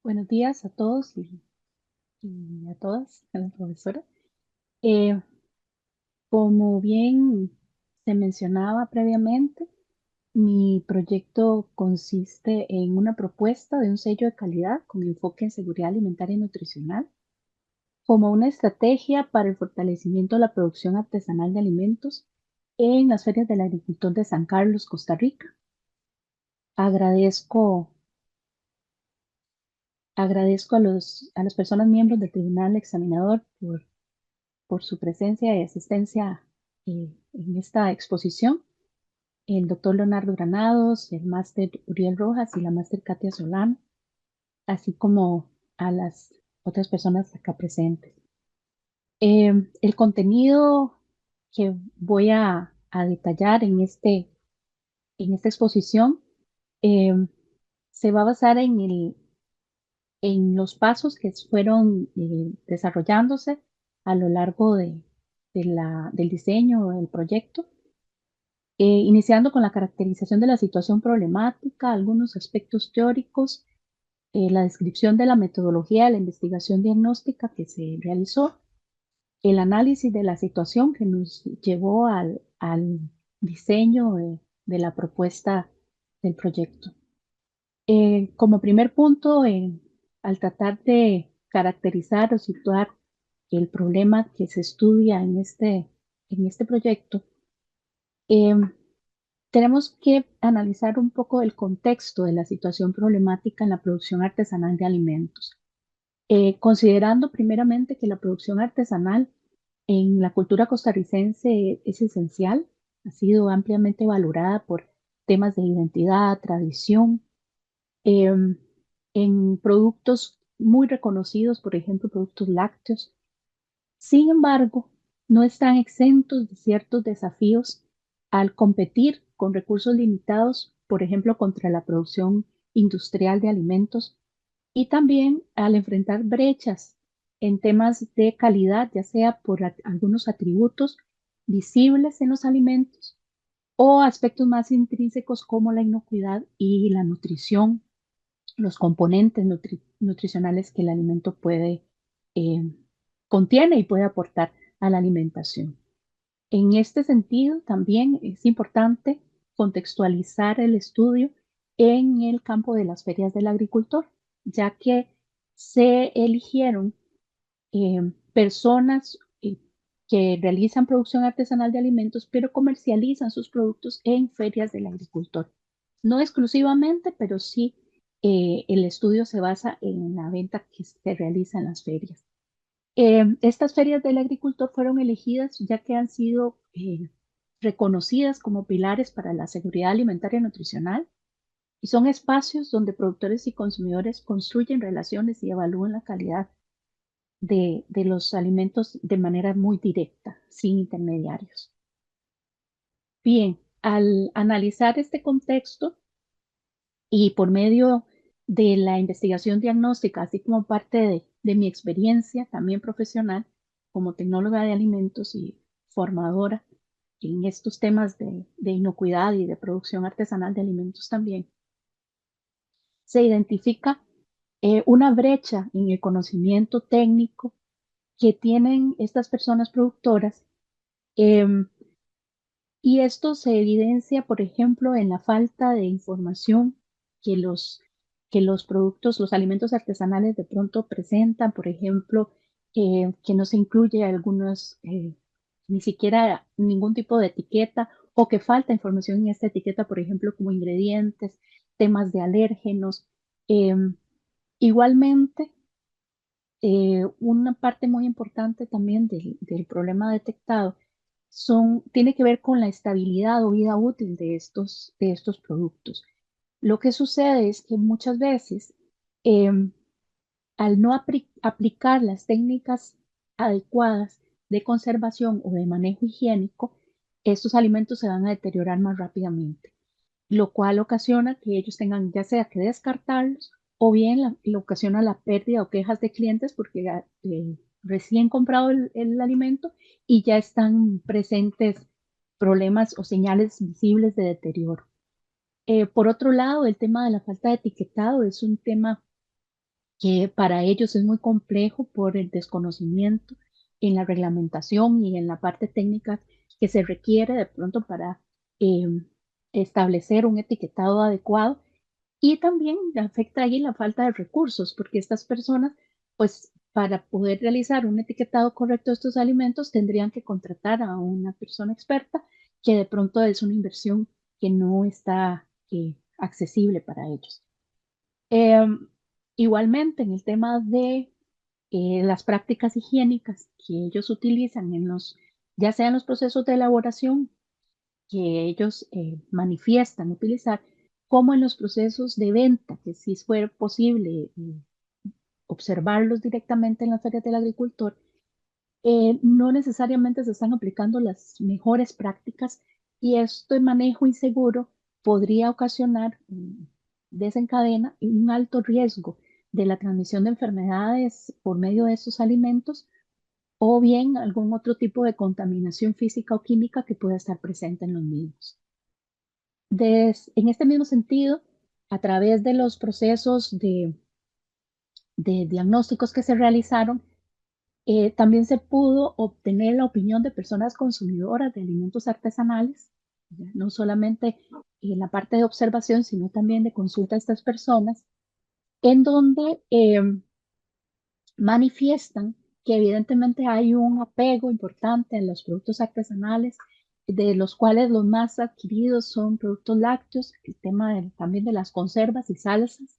Buenos días a todos y a todas, a la profesora. Eh, Como bien se mencionaba previamente, mi proyecto consiste en una propuesta de un sello de calidad con enfoque en seguridad alimentaria y nutricional, como una estrategia para el fortalecimiento de la producción artesanal de alimentos en las ferias del agricultor de San Carlos, Costa Rica. Agradezco, agradezco a las personas miembros del Tribunal Examinador por su presencia y asistencia en esta exposición, el doctor Leonardo Granados, el máster Uriel Rojas y la máster Katia Solano, así como a las otras personas acá presentes. El contenido que voy a detallar en esta exposición eh, se va a basar en los pasos que fueron desarrollándose a lo largo del diseño del proyecto, iniciando con la caracterización de la situación problemática, algunos aspectos teóricos, la descripción de la metodología de la investigación diagnóstica que se realizó, el análisis de la situación que nos llevó al diseño de la propuesta del proyecto. Como primer punto, al tratar de caracterizar o situar el problema que se estudia en este proyecto, em, tenemos que analizar un poco el contexto de la situación problemática en la producción artesanal de alimentos, considerando primeramente que la producción artesanal en la cultura costarricense es esencial, ha sido ampliamente valorada por temas de identidad, tradición, em, en productos muy reconocidos, por ejemplo, productos lácteos. Sin embargo, no están exentos de ciertos desafíos al competir con recursos limitados, por ejemplo, contra la producción industrial de alimentos y también al enfrentar brechas en temas de calidad, ya sea por algunos atributos visibles en los alimentos o aspectos más intrínsecos como la inocuidad y la nutrición, los componentes nutricionales que el alimento eh, contiene y puede aportar a la alimentación. En este sentido, también es importante contextualizar el estudio en el campo de las ferias del agricultor, ya que se eligieron personas que realizan producción artesanal de alimentos, pero comercializan sus productos en ferias del agricultor. No exclusivamente, pero sí el estudio se basa en la venta que se realiza en las ferias. Estas ferias del agricultor fueron elegidas ya que han sido reconocidas como pilares para la seguridad alimentaria y nutricional y son espacios donde productores y consumidores construyen relaciones y evalúan la calidad de los alimentos de manera muy directa, sin intermediarios. Bien, al analizar este contexto y por medio de la investigación diagnóstica, así como parte de mi experiencia también profesional como tecnóloga de alimentos y formadora en estos temas de inocuidad y de producción artesanal de alimentos también, se identifica una brecha en el conocimiento técnico que tienen estas personas productoras. em, Y esto se evidencia, por ejemplo, en la falta de información que que los productos, los alimentos artesanales de pronto presentan, por ejemplo, que no se incluye algunos, ni siquiera ningún tipo de etiqueta o que falta información en esta etiqueta, por ejemplo, como ingredientes, temas de alérgenos. Em, Igualmente, una parte muy importante también del problema detectado tiene que ver con la estabilidad o vida útil de estos productos. Lo que sucede es que muchas veces, em, al no aplicar las técnicas adecuadas de conservación o de manejo higiénico, estos alimentos se van a deteriorar más rápidamente, lo cual ocasiona que ellos tengan ya sea que descartarlos o bien le ocasiona la pérdida o quejas de clientes porque recién comprado el alimento y ya están presentes problemas o señales visibles de deterioro. Por otro lado, el tema de la falta de etiquetado es un tema que para ellos es muy complejo por el desconocimiento en la reglamentación y en la parte técnica que se requiere de pronto para eh, establecer un etiquetado adecuado. Y también afecta ahí la falta de recursos, porque estas personas, pues para poder realizar un etiquetado correcto de estos alimentos, tendrían que contratar a una persona experta que de pronto es una inversión que no está accesible para ellos. Em, Igualmente, en el tema de las prácticas higiénicas que ellos utilizan ya sea en los procesos de elaboración que ellos manifiestan utilizar, como en los procesos de venta, que si fuera posible observarlos directamente en las ferias del agricultor, no necesariamente se están aplicando las mejores prácticas y este manejo inseguro podría ocasionar, desencadena un alto riesgo de la transmisión de enfermedades por medio de estos alimentos o bien algún otro tipo de contaminación física o química que pueda estar presente en los mismos. En este mismo sentido, a través de los procesos de diagnósticos que se realizaron, también se pudo obtener la opinión de personas consumidoras de alimentos artesanales, ¿ya? No solamente en la parte de observación, sino también de consulta a estas personas, en donde manifiestan que evidentemente hay un apego importante a los productos artesanales, de los cuales los más adquiridos son productos lácteos, el tema también de las conservas y salsas.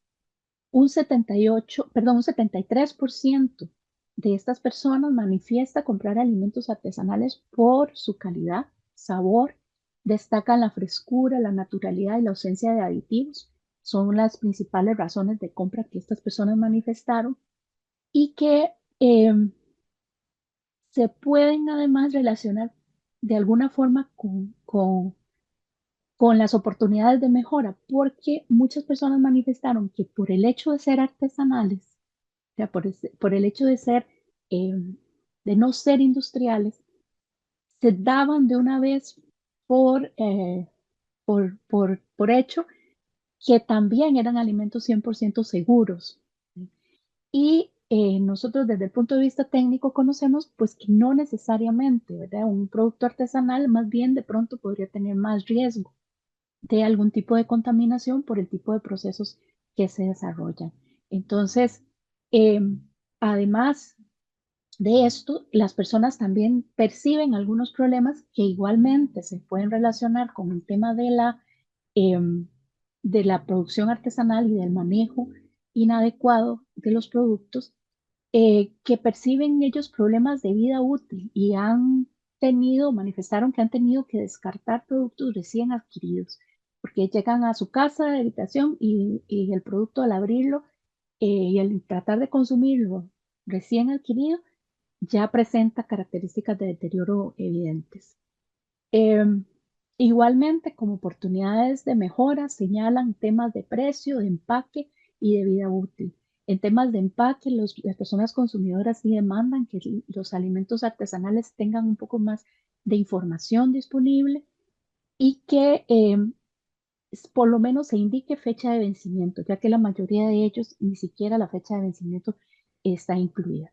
Un 73% de estas personas manifiesta comprar alimentos artesanales por su calidad, sabor, destacan la frescura, la naturalidad y la ausencia de aditivos. Son las principales razones de compra que estas personas manifestaron y que se pueden además relacionar de alguna forma con las oportunidades de mejora, porque muchas personas manifestaron que por el hecho de ser artesanales, o sea, por el hecho de ser, eh, de no ser industriales, se daban de una vez por hecho que también eran alimentos 100% seguros. Y nosotros desde el punto de vista técnico conocemos pues que no necesariamente, ¿verdad? Un producto artesanal más bien de pronto podría tener más riesgo de algún tipo de contaminación por el tipo de procesos que se desarrollan. Entonces, eh, además de esto, las personas también perciben algunos problemas que igualmente se pueden relacionar con el tema de la producción artesanal y del manejo inadecuado de los productos, que perciben ellos problemas de vida útil y manifestaron que han tenido que descartar productos recién adquiridos, porque llegan a su casa de habitación y el producto al abrirlo y al tratar de consumirlo recién adquirido ya presenta características de deterioro evidentes. Em, Igualmente, como oportunidades de mejora, señalan temas de precio, de empaque y de vida útil. En temas de empaque, las personas consumidoras sí demandan que los alimentos artesanales tengan un poco más de información disponible y que por lo menos se indique fecha de vencimiento, ya que la mayoría de ellos ni siquiera la fecha de vencimiento está incluida.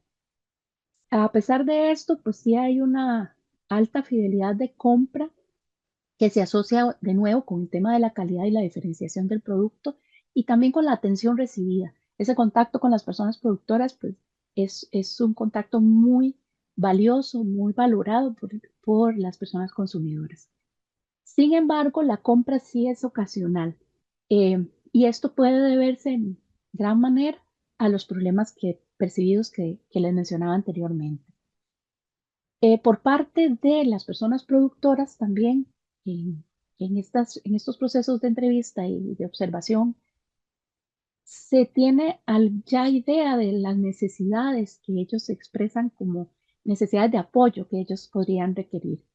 A pesar de esto, pues sí hay una alta fidelidad de compra que se asocia de nuevo con el tema de la calidad y la diferenciación del producto y también con la atención recibida. Ese contacto con las personas productoras, pues es un contacto muy valioso, muy valorado por las personas consumidoras. Sin embargo, la compra sí es ocasional y esto puede deberse en gran manera a los problemas percibidos que les mencionaba anteriormente. Por parte de las personas productoras también, en, en estos procesos de entrevista y de observación, se tiene ya idea de las necesidades que ellos expresan como necesidades de apoyo que ellos podrían requerir.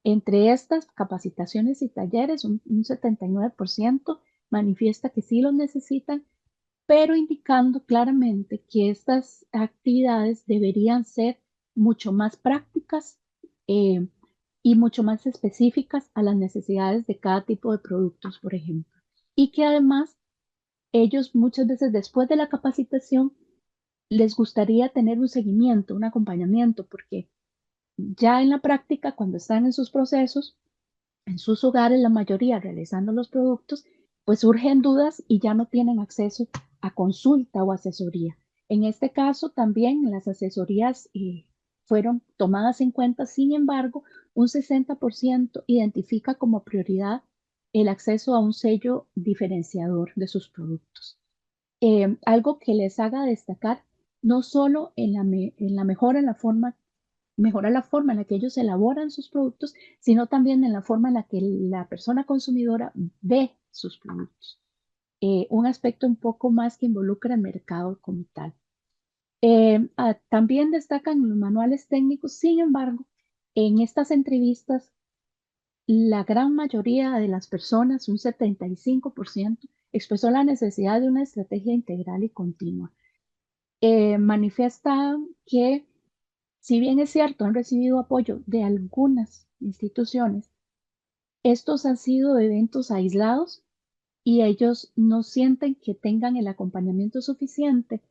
Entre estas capacitaciones y talleres, un 79% manifiesta que sí los necesitan, pero indicando claramente que estas actividades deberían ser mucho más prácticas eh, y mucho más específicas a las necesidades de cada tipo de productos, por ejemplo. Y que además ellos muchas veces después de la capacitación les gustaría tener un seguimiento, un acompañamiento, porque ya en la práctica, cuando están en sus procesos, en sus hogares, la mayoría realizando los productos, pues surgen dudas y ya no tienen acceso a consulta o asesoría. En este caso, también las asesorías fueron tomadas en cuenta. Sin embargo, un 60% identifica como prioridad el acceso a un sello diferenciador de sus productos. Algo que les haga destacar no solo en la mejora en la forma mejorar la forma en la que ellos elaboran sus productos, sino también en la forma en la que la persona consumidora ve sus productos. Un aspecto un poco más que involucra el mercado como tal. También destacan los manuales técnicos. Sin embargo, en estas entrevistas, la gran mayoría de las personas, un 75%, expresó la necesidad de una estrategia integral y continua. Manifiesta que, si bien es cierto, han recibido apoyo de algunas instituciones, estos han sido eventos aislados y ellos no sienten que tengan el acompañamiento suficiente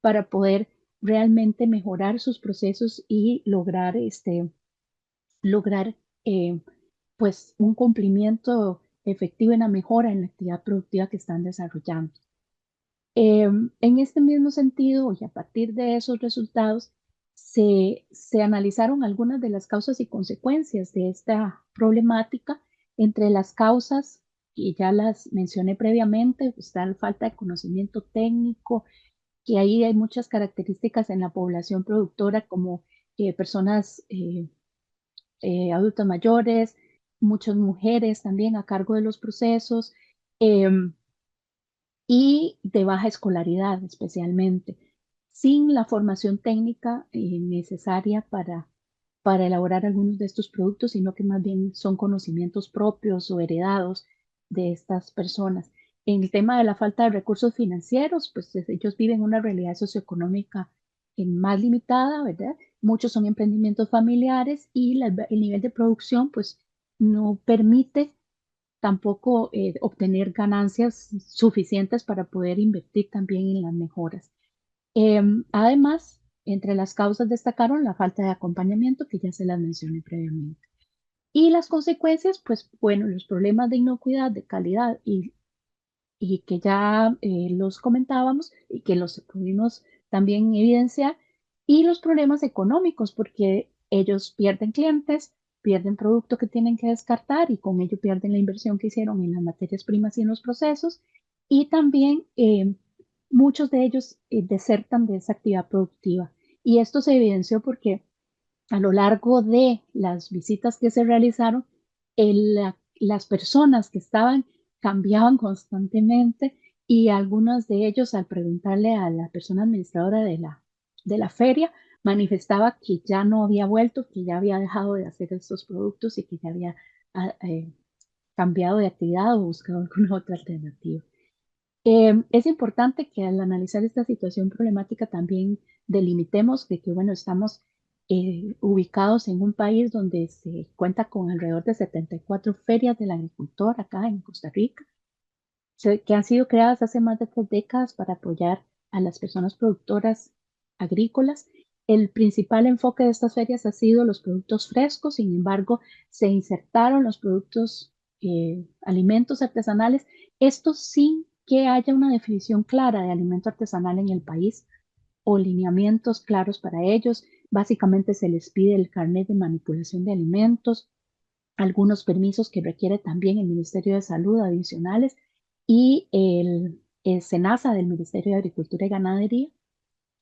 para poder realmente mejorar sus procesos y lograr eh, pues un cumplimiento efectivo en la mejora en la actividad productiva que están desarrollando. En este mismo sentido, y a partir de esos resultados, se analizaron algunas de las causas y consecuencias de esta problemática. Entre las causas, y ya las mencioné previamente, está la falta de conocimiento técnico, que ahí hay muchas características en la población productora, como personas adultas mayores, muchas mujeres también a cargo de los procesos. em, y de baja escolaridad especialmente, sin la formación técnica necesaria para elaborar algunos de estos productos, sino que más bien son conocimientos propios o heredados de estas personas. En el tema de la falta de recursos financieros, pues ellos viven una realidad socioeconómica más limitada, ¿verdad? Muchos son emprendimientos familiares y el nivel de producción pues no permite tampoco obtener ganancias suficientes para poder invertir también en las mejoras. Además, entre las causas destacaron la falta de acompañamiento, que ya se las mencioné previamente. Y las consecuencias, pues bueno, los problemas de inocuidad, de calidad y que ya los comentábamos y que los pudimos también evidenciar, y los problemas económicos, porque ellos pierden clientes, pierden producto que tienen que descartar y con ello pierden la inversión que hicieron en las materias primas y en los procesos, y también muchos de ellos desertan de esa actividad productiva. Y esto se evidenció porque a lo largo de las visitas que se realizaron, las personas que estaban cambiaban constantemente y algunos de ellos, al preguntarle a la persona administradora de la feria, manifestaba que ya no había vuelto, que ya había dejado de hacer estos productos y que ya había cambiado de actividad o buscado alguna otra alternativa. Es importante que al analizar esta situación problemática también delimitemos de que, bueno, estamos ubicados en un país donde se cuenta con alrededor de 74 ferias del agricultor acá en Costa Rica, que han sido creadas hace más de 3 décadas para apoyar a las personas productoras agrícolas. El principal enfoque de estas ferias ha sido los productos frescos. Sin embargo, se insertaron los productos, alimentos artesanales, esto sin que haya una definición clara de alimento artesanal en el país o lineamientos claros para ellos. Básicamente se les pide el carnet de manipulación de alimentos, algunos permisos que requiere también el Ministerio de Salud adicionales y el SENASA del Ministerio de Agricultura y Ganadería.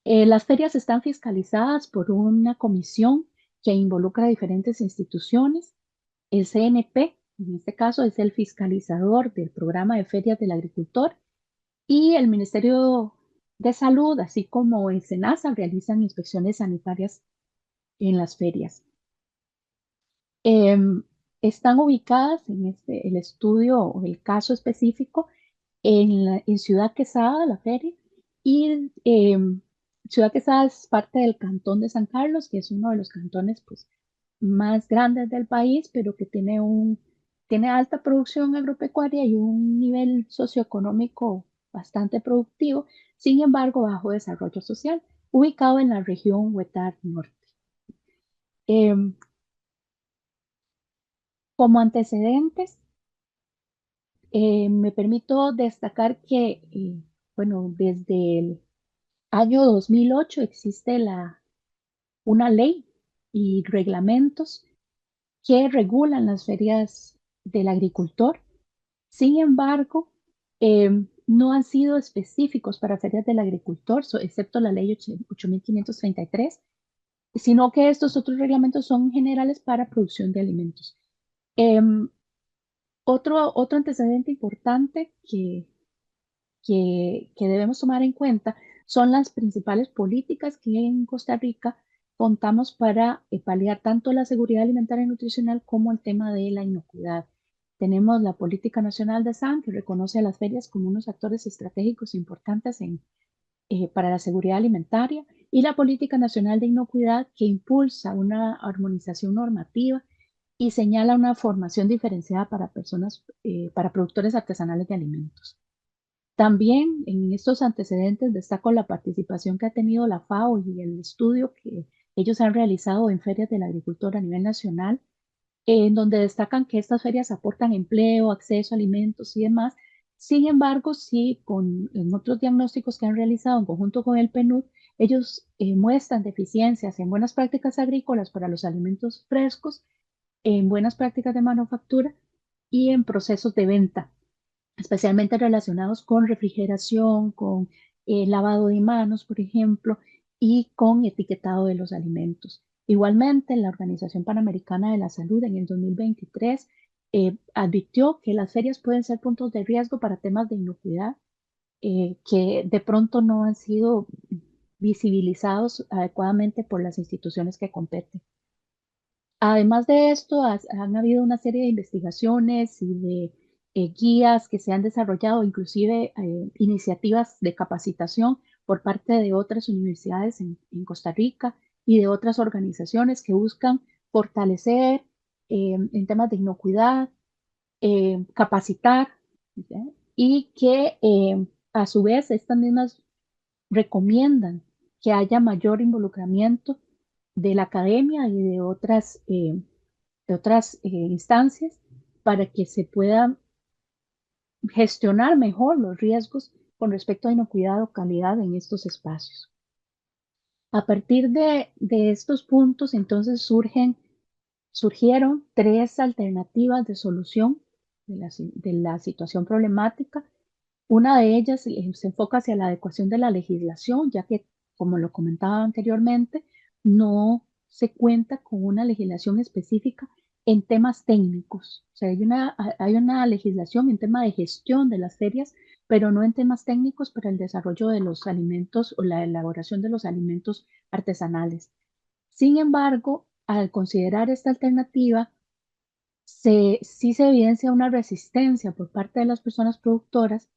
Las ferias están fiscalizadas por una comisión que involucra a diferentes instituciones. El CNP, en este caso, es el fiscalizador del programa de ferias del agricultor, y el Ministerio de Salud, así como el SENASA, realizan inspecciones sanitarias en las ferias. Em, Están ubicadas en el estudio o el caso específico en Ciudad Quesada, la feria, y Ciudad Quesada es parte del cantón de San Carlos, que es uno de los cantones pues, más grandes del país, pero que tiene alta producción agropecuaria y un nivel socioeconómico bastante productivo, sin embargo, bajo desarrollo social. ubicado en la región Huetar Norte. Em, Como antecedentes, me permito destacar que, bueno, desde el año 2008 existe una ley y reglamentos que regulan las ferias del agricultor. Sin embargo, no han sido específicos para ferias del agricultor, excepto la ley 8533, sino que estos otros reglamentos son generales para producción de alimentos. Em, otro antecedente importante que debemos tomar en cuenta son las principales políticas que en Costa Rica contamos para paliar tanto la seguridad alimentaria y nutricional como el tema de la inocuidad. Tenemos la Política Nacional de SAN, que reconoce a las ferias como unos actores estratégicos importantes para la seguridad alimentaria, y la Política Nacional de Inocuidad, que impulsa una armonización normativa y señala una formación diferenciada para personas, para productores artesanales de alimentos. También en estos antecedentes destaco la participación que ha tenido la FAO y el estudio que ellos han realizado en ferias del agricultor a nivel nacional, en donde destacan que estas ferias aportan empleo, acceso a alimentos y demás. Sin embargo, sí, en otros diagnósticos que han realizado en conjunto con el PNUD, ellos muestran deficiencias en buenas prácticas agrícolas para los alimentos frescos, en buenas prácticas de manufactura y en procesos de venta, especialmente relacionados con refrigeración, con lavado de manos, por ejemplo, y con etiquetado de los alimentos. Igualmente, la Organización Panamericana de la Salud en el 2023 advirtió que las ferias pueden ser puntos de riesgo para temas de inocuidad que de pronto no han sido visibilizados adecuadamente por las instituciones que competen. Además de esto, han habido una serie de investigaciones y de guías que se han desarrollado, inclusive iniciativas de capacitación por parte de otras universidades en Costa Rica y de otras organizaciones que buscan fortalecer en temas de inocuidad, capacitar, ¿ya? Y que a su vez estas mismas recomiendan que haya mayor involucramiento de la academia y de otras instancias para que se puedan gestionar mejor los riesgos con respecto a inocuidad o calidad en estos espacios. A partir de estos puntos, entonces surgieron tres alternativas de solución de la situación problemática. Una de ellas se enfoca hacia la adecuación de la legislación, ya que, como lo comentaba anteriormente, no se cuenta con una legislación específica en temas técnicos. O sea, hay una legislación en tema de gestión de las ferias, pero no en temas técnicos para el desarrollo de los alimentos o la elaboración de los alimentos artesanales. Sin embargo, al considerar esta alternativa, sí se evidencia una resistencia por parte de las personas productoras,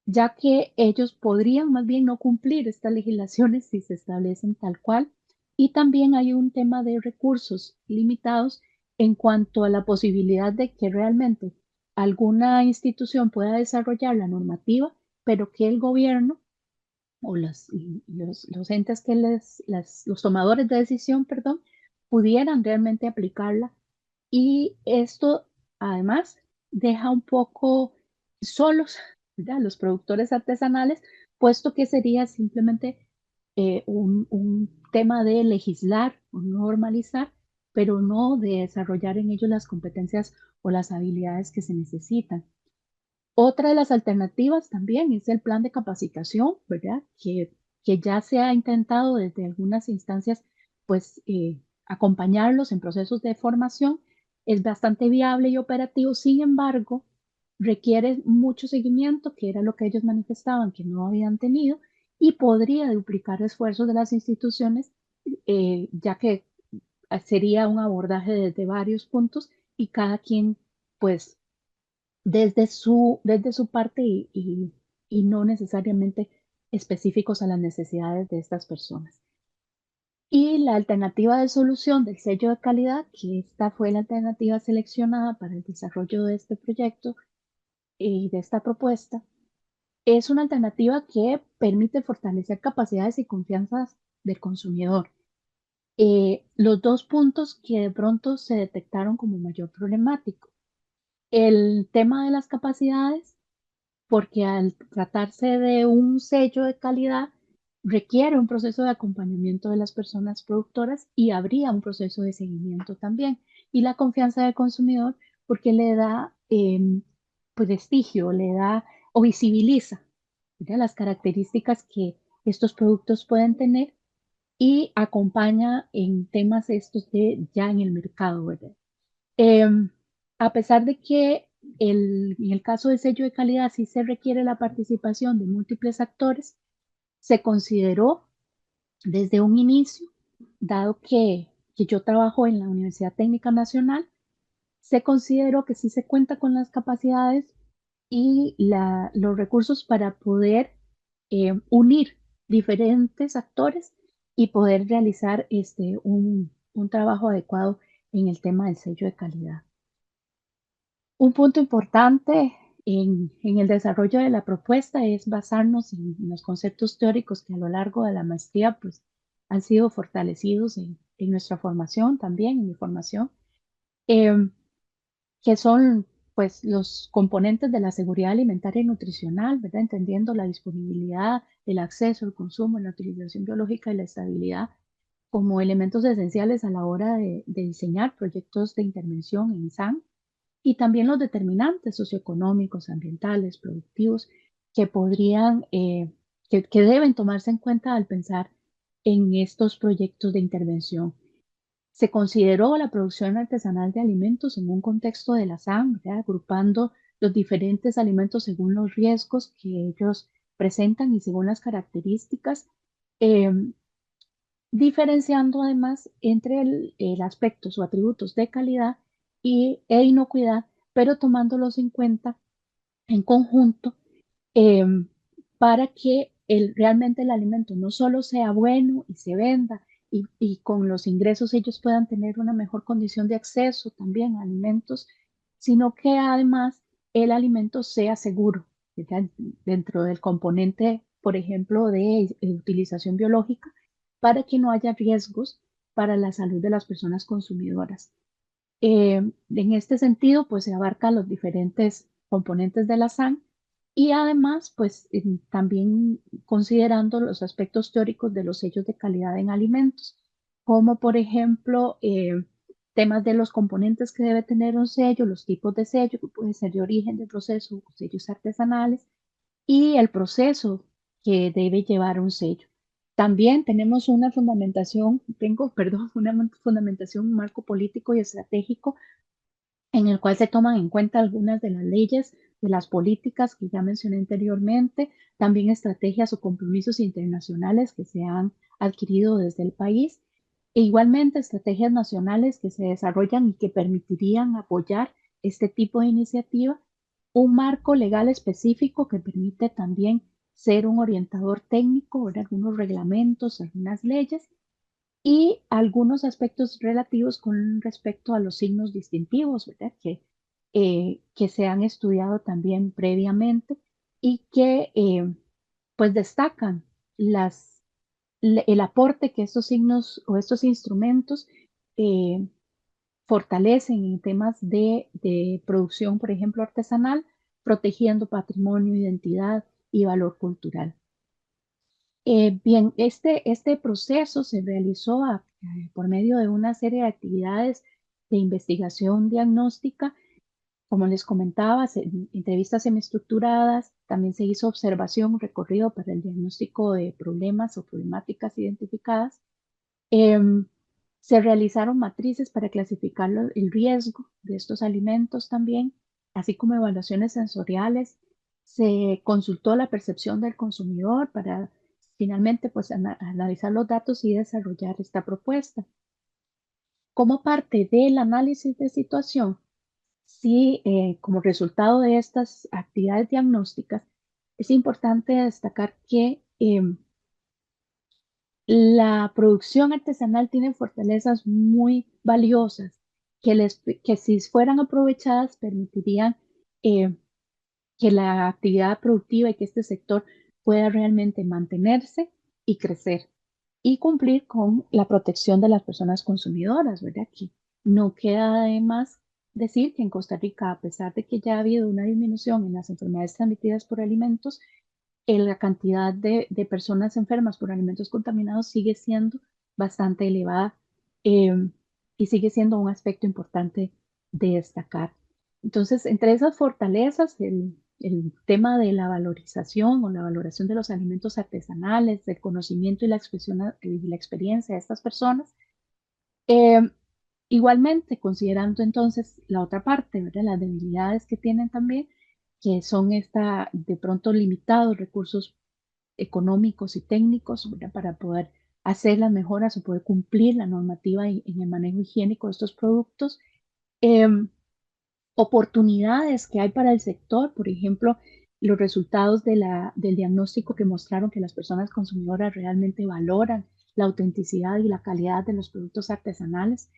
ya que ellos podrían más bien no cumplir estas legislaciones si se establecen tal cual. Y también hay un tema de recursos limitados en cuanto a la posibilidad de que realmente alguna institución pueda desarrollar la normativa, pero que el gobierno o los entes que los tomadores de decisión, perdón, pudieran realmente aplicarla. Y esto además deja un poco solos, ¿verdad?, los productores artesanales, puesto que sería simplemente un tema de legislar o normalizar, pero no de desarrollar en ellos las competencias o las habilidades que se necesitan. Otra de las alternativas también es el plan de capacitación, ¿verdad? Que ya se ha intentado desde algunas instancias, pues, acompañarlos en procesos de formación. Es bastante viable y operativo. Sin embargo, requiere mucho seguimiento, que era lo que ellos manifestaban que no habían tenido, y podría duplicar esfuerzos de las instituciones, ya que sería un abordaje desde varios puntos y cada quien, pues, desde su parte y no necesariamente específicos a las necesidades de estas personas. Y la alternativa de solución del sello de calidad, que esta fue la alternativa seleccionada para el desarrollo de este proyecto y de esta propuesta, es una alternativa que permite fortalecer capacidades y confianzas del consumidor. Los dos puntos que de pronto se detectaron como mayor problemático, el tema de las capacidades, porque al tratarse de un sello de calidad, requiere un proceso de acompañamiento de las personas productoras y habría un proceso de seguimiento también. Y la confianza del consumidor, porque le da prestigio, le da o visibiliza, ¿verdad?, las características que estos productos pueden tener y acompaña en temas estos de ya en el mercado, ¿verdad? Em, a pesar de que en el caso del sello de calidad sí se requiere la participación de múltiples actores, se consideró desde un inicio, dado que yo trabajo en la Universidad Técnica Nacional, se consideró que sí se cuenta con las capacidades y los recursos para poder unir diferentes actores y poder realizar un trabajo adecuado en el tema del sello de calidad. Un punto importante en el desarrollo de la propuesta es basarnos en los conceptos teóricos que a lo largo de la maestría pues, han sido fortalecidos en nuestra formación también, en mi formación, em, que son pues los componentes de la seguridad alimentaria y nutricional, ¿verdad? Entendiendo la disponibilidad, el acceso, el consumo, la utilización biológica y la estabilidad como elementos esenciales a la hora de diseñar proyectos de intervención en SAN y también los determinantes socioeconómicos, ambientales, productivos, que podrían, que deben tomarse en cuenta al pensar en estos proyectos de intervención. Se consideró la producción artesanal de alimentos en un contexto de la SAM, ¿verdad?, agrupando los diferentes alimentos según los riesgos que ellos presentan y según las características, em, diferenciando además entre el aspectos o atributos de calidad e inocuidad, pero tomándolos en cuenta en conjunto em, para que realmente el alimento no solo sea bueno y se venda y con los ingresos ellos puedan tener una mejor condición de acceso también a alimentos, sino que además el alimento sea seguro, ¿verdad?, dentro del componente, por ejemplo, de utilización biológica, para que no haya riesgos para la salud de las personas consumidoras. En este sentido, pues se abarcan los diferentes componentes de la SAN y además, pues también considerando los aspectos teóricos de los sellos de calidad en alimentos, como por ejemplo temas de los componentes que debe tener un sello, los tipos de sello, que puede ser de origen, de proceso, sellos artesanales, y el proceso que debe llevar un sello. También tenemos una fundamentación, perdón, una fundamentación, un marco político y estratégico en el cual se toman en cuenta algunas de las leyes, de las políticas que ya mencioné anteriormente, también estrategias o compromisos internacionales que se han adquirido desde el país, e igualmente estrategias nacionales que se desarrollan y que permitirían apoyar este tipo de iniciativa, un marco legal específico que permite también ser un orientador técnico, ver algunos reglamentos, algunas leyes y algunos aspectos relativos con respecto a los signos distintivos, ¿verdad? Que se han estudiado también previamente y que pues destacan el aporte que estos signos o estos instrumentos eh, fortalecen en temas de producción, por ejemplo, artesanal, protegiendo patrimonio, identidad y valor cultural. Bien, este proceso se realizó por medio de una serie de actividades de investigación diagnóstica, como les comentaba, entrevistas semiestructuradas, también se hizo observación, un recorrido para el diagnóstico de problemas o problemáticas identificadas. Em, Se realizaron matrices para clasificar el riesgo de estos alimentos también, así como evaluaciones sensoriales. Se consultó la percepción del consumidor para finalmente pues, analizar los datos y desarrollar esta propuesta. Como parte del análisis de situación, sí, como resultado de estas actividades diagnósticas, es importante destacar que la producción artesanal tiene fortalezas muy valiosas que si fueran aprovechadas permitirían eh, que la actividad productiva y que este sector pueda realmente mantenerse y crecer y cumplir con la protección de las personas consumidoras, ¿verdad? Que no queda de más decir que en Costa Rica, a pesar de que ya ha habido una disminución en las enfermedades transmitidas por alimentos, la cantidad de personas enfermas por alimentos contaminados sigue siendo bastante elevada, eh, y sigue siendo un aspecto importante de destacar. Entonces, entre esas fortalezas, el tema de la valorización o la valoración de los alimentos artesanales, el conocimiento y la expresión y la experiencia de estas personas. Eh, Igualmente, considerando entonces la otra parte, ¿verdad? Las debilidades que tienen también, que son de pronto limitados recursos económicos y técnicos, ¿verdad? Para poder hacer las mejoras o poder cumplir la normativa en el manejo higiénico de estos productos. Em, Oportunidades que hay para el sector, por ejemplo, los resultados del diagnóstico que mostraron que las personas consumidoras realmente valoran la autenticidad y la calidad de los productos artesanales.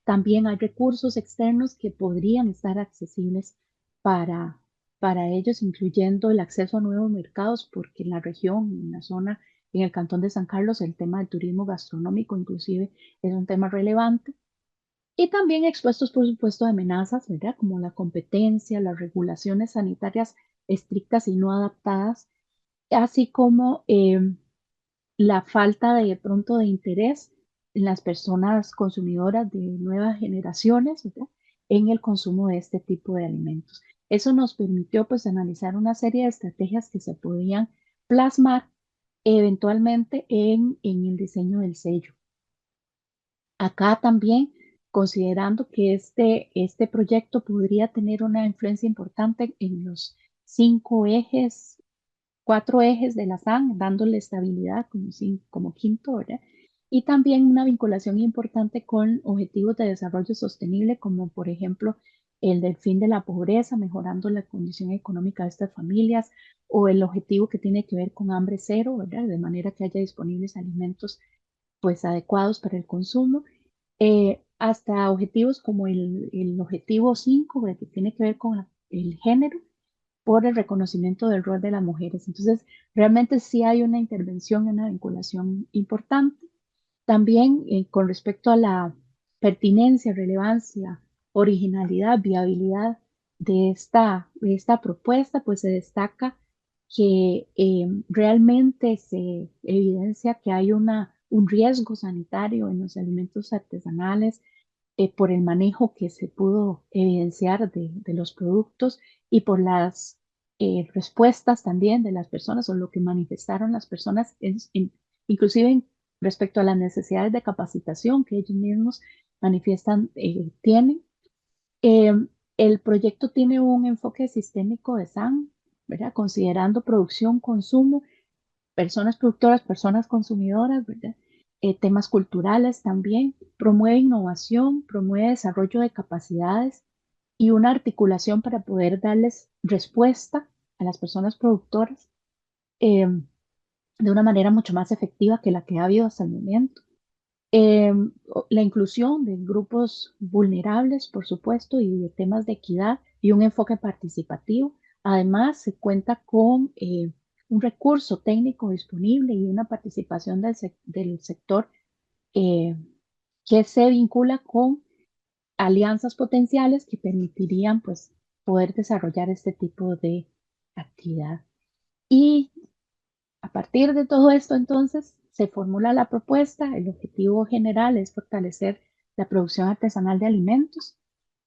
También hay recursos externos que podrían estar accesibles para, para ellos, incluyendo el acceso a nuevos mercados, porque en la región, en la zona, en el cantón de San Carlos, el tema del turismo gastronómico inclusive es un tema relevante. Y también expuestos, por supuesto, a amenazas, ¿verdad? Como la competencia, las regulaciones sanitarias estrictas y no adaptadas, así como la falta de pronto de interés en las personas consumidoras de nuevas generaciones, ¿verdad? En el consumo de este tipo de alimentos. Eso nos permitió pues analizar una serie de estrategias que se podían plasmar eventualmente en el diseño del sello. Acá también, considerando que este proyecto podría tener una influencia importante en los 5 ejes, 4 ejes de la SAN, dándole estabilidad como quinto, ¿verdad? Y también una vinculación importante con objetivos de desarrollo sostenible, como por ejemplo el del fin de la pobreza, mejorando la condición económica de estas familias, o el objetivo que tiene que ver con hambre cero, ¿verdad? De manera que haya disponibles alimentos pues adecuados para el consumo, hasta objetivos como el objetivo 5, que tiene que ver con el género, por el reconocimiento del rol de las mujeres. Entonces, realmente sí hay una intervención, una vinculación importante. También con respecto a la pertinencia, relevancia, originalidad, viabilidad de esta propuesta, pues se destaca que realmente se evidencia que hay un riesgo sanitario en los alimentos artesanales, por el manejo que se pudo evidenciar de los productos y por las respuestas también de las personas o lo que manifestaron las personas, inclusive respecto a las necesidades de capacitación que ellos mismos manifiestan, tienen. Eh, el proyecto tiene un enfoque sistémico de SAN, ¿verdad? Considerando producción, consumo, personas productoras, personas consumidoras, ¿verdad? Temas culturales también, promueve innovación, promueve desarrollo de capacidades y una articulación para poder darles respuesta a las personas productoras, eh, de una manera mucho más efectiva que la que ha habido hasta el momento. Eh, la inclusión de grupos vulnerables, por supuesto, y de temas de equidad y un enfoque participativo. Además, se cuenta con un recurso técnico disponible y una participación del sector, eh, que se vincula con alianzas potenciales que permitirían pues, poder desarrollar este tipo de actividad. Y a partir de todo esto, entonces, se formula la propuesta. El objetivo general es fortalecer la producción artesanal de alimentos,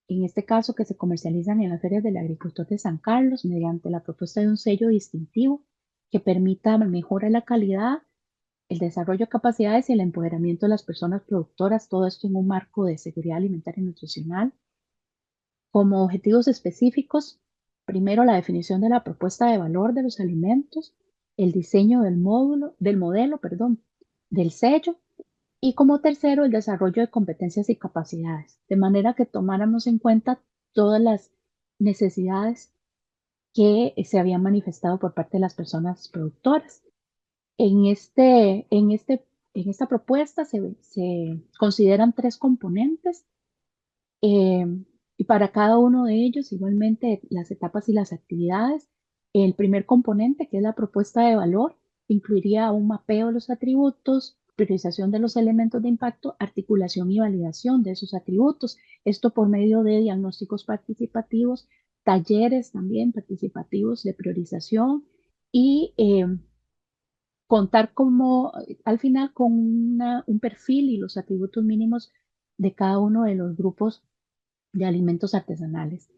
en este caso que se comercializan en las ferias del agricultor de San Carlos, mediante la propuesta de un sello distintivo que permita mejorar la calidad, el desarrollo de capacidades y el empoderamiento de las personas productoras, todo esto en un marco de seguridad alimentaria y nutricional. Como objetivos específicos, primero la definición de la propuesta de valor de los alimentos, el diseño del modelo, perdón, del sello, y como tercero el desarrollo de competencias y capacidades, de manera que tomáramos en cuenta todas las necesidades que se habían manifestado por parte de las personas productoras. En este, en este, en esta propuesta se consideran 3 componentes, eh, y para cada uno de ellos, igualmente, las etapas y las actividades. El primer componente, que es la propuesta de valor, incluiría un mapeo de los atributos, priorización de los elementos de impacto, articulación y validación de esos atributos. Esto por medio de diagnósticos participativos, talleres también participativos de priorización y contar como al final con un perfil y los atributos mínimos de cada uno de los grupos de alimentos artesanales.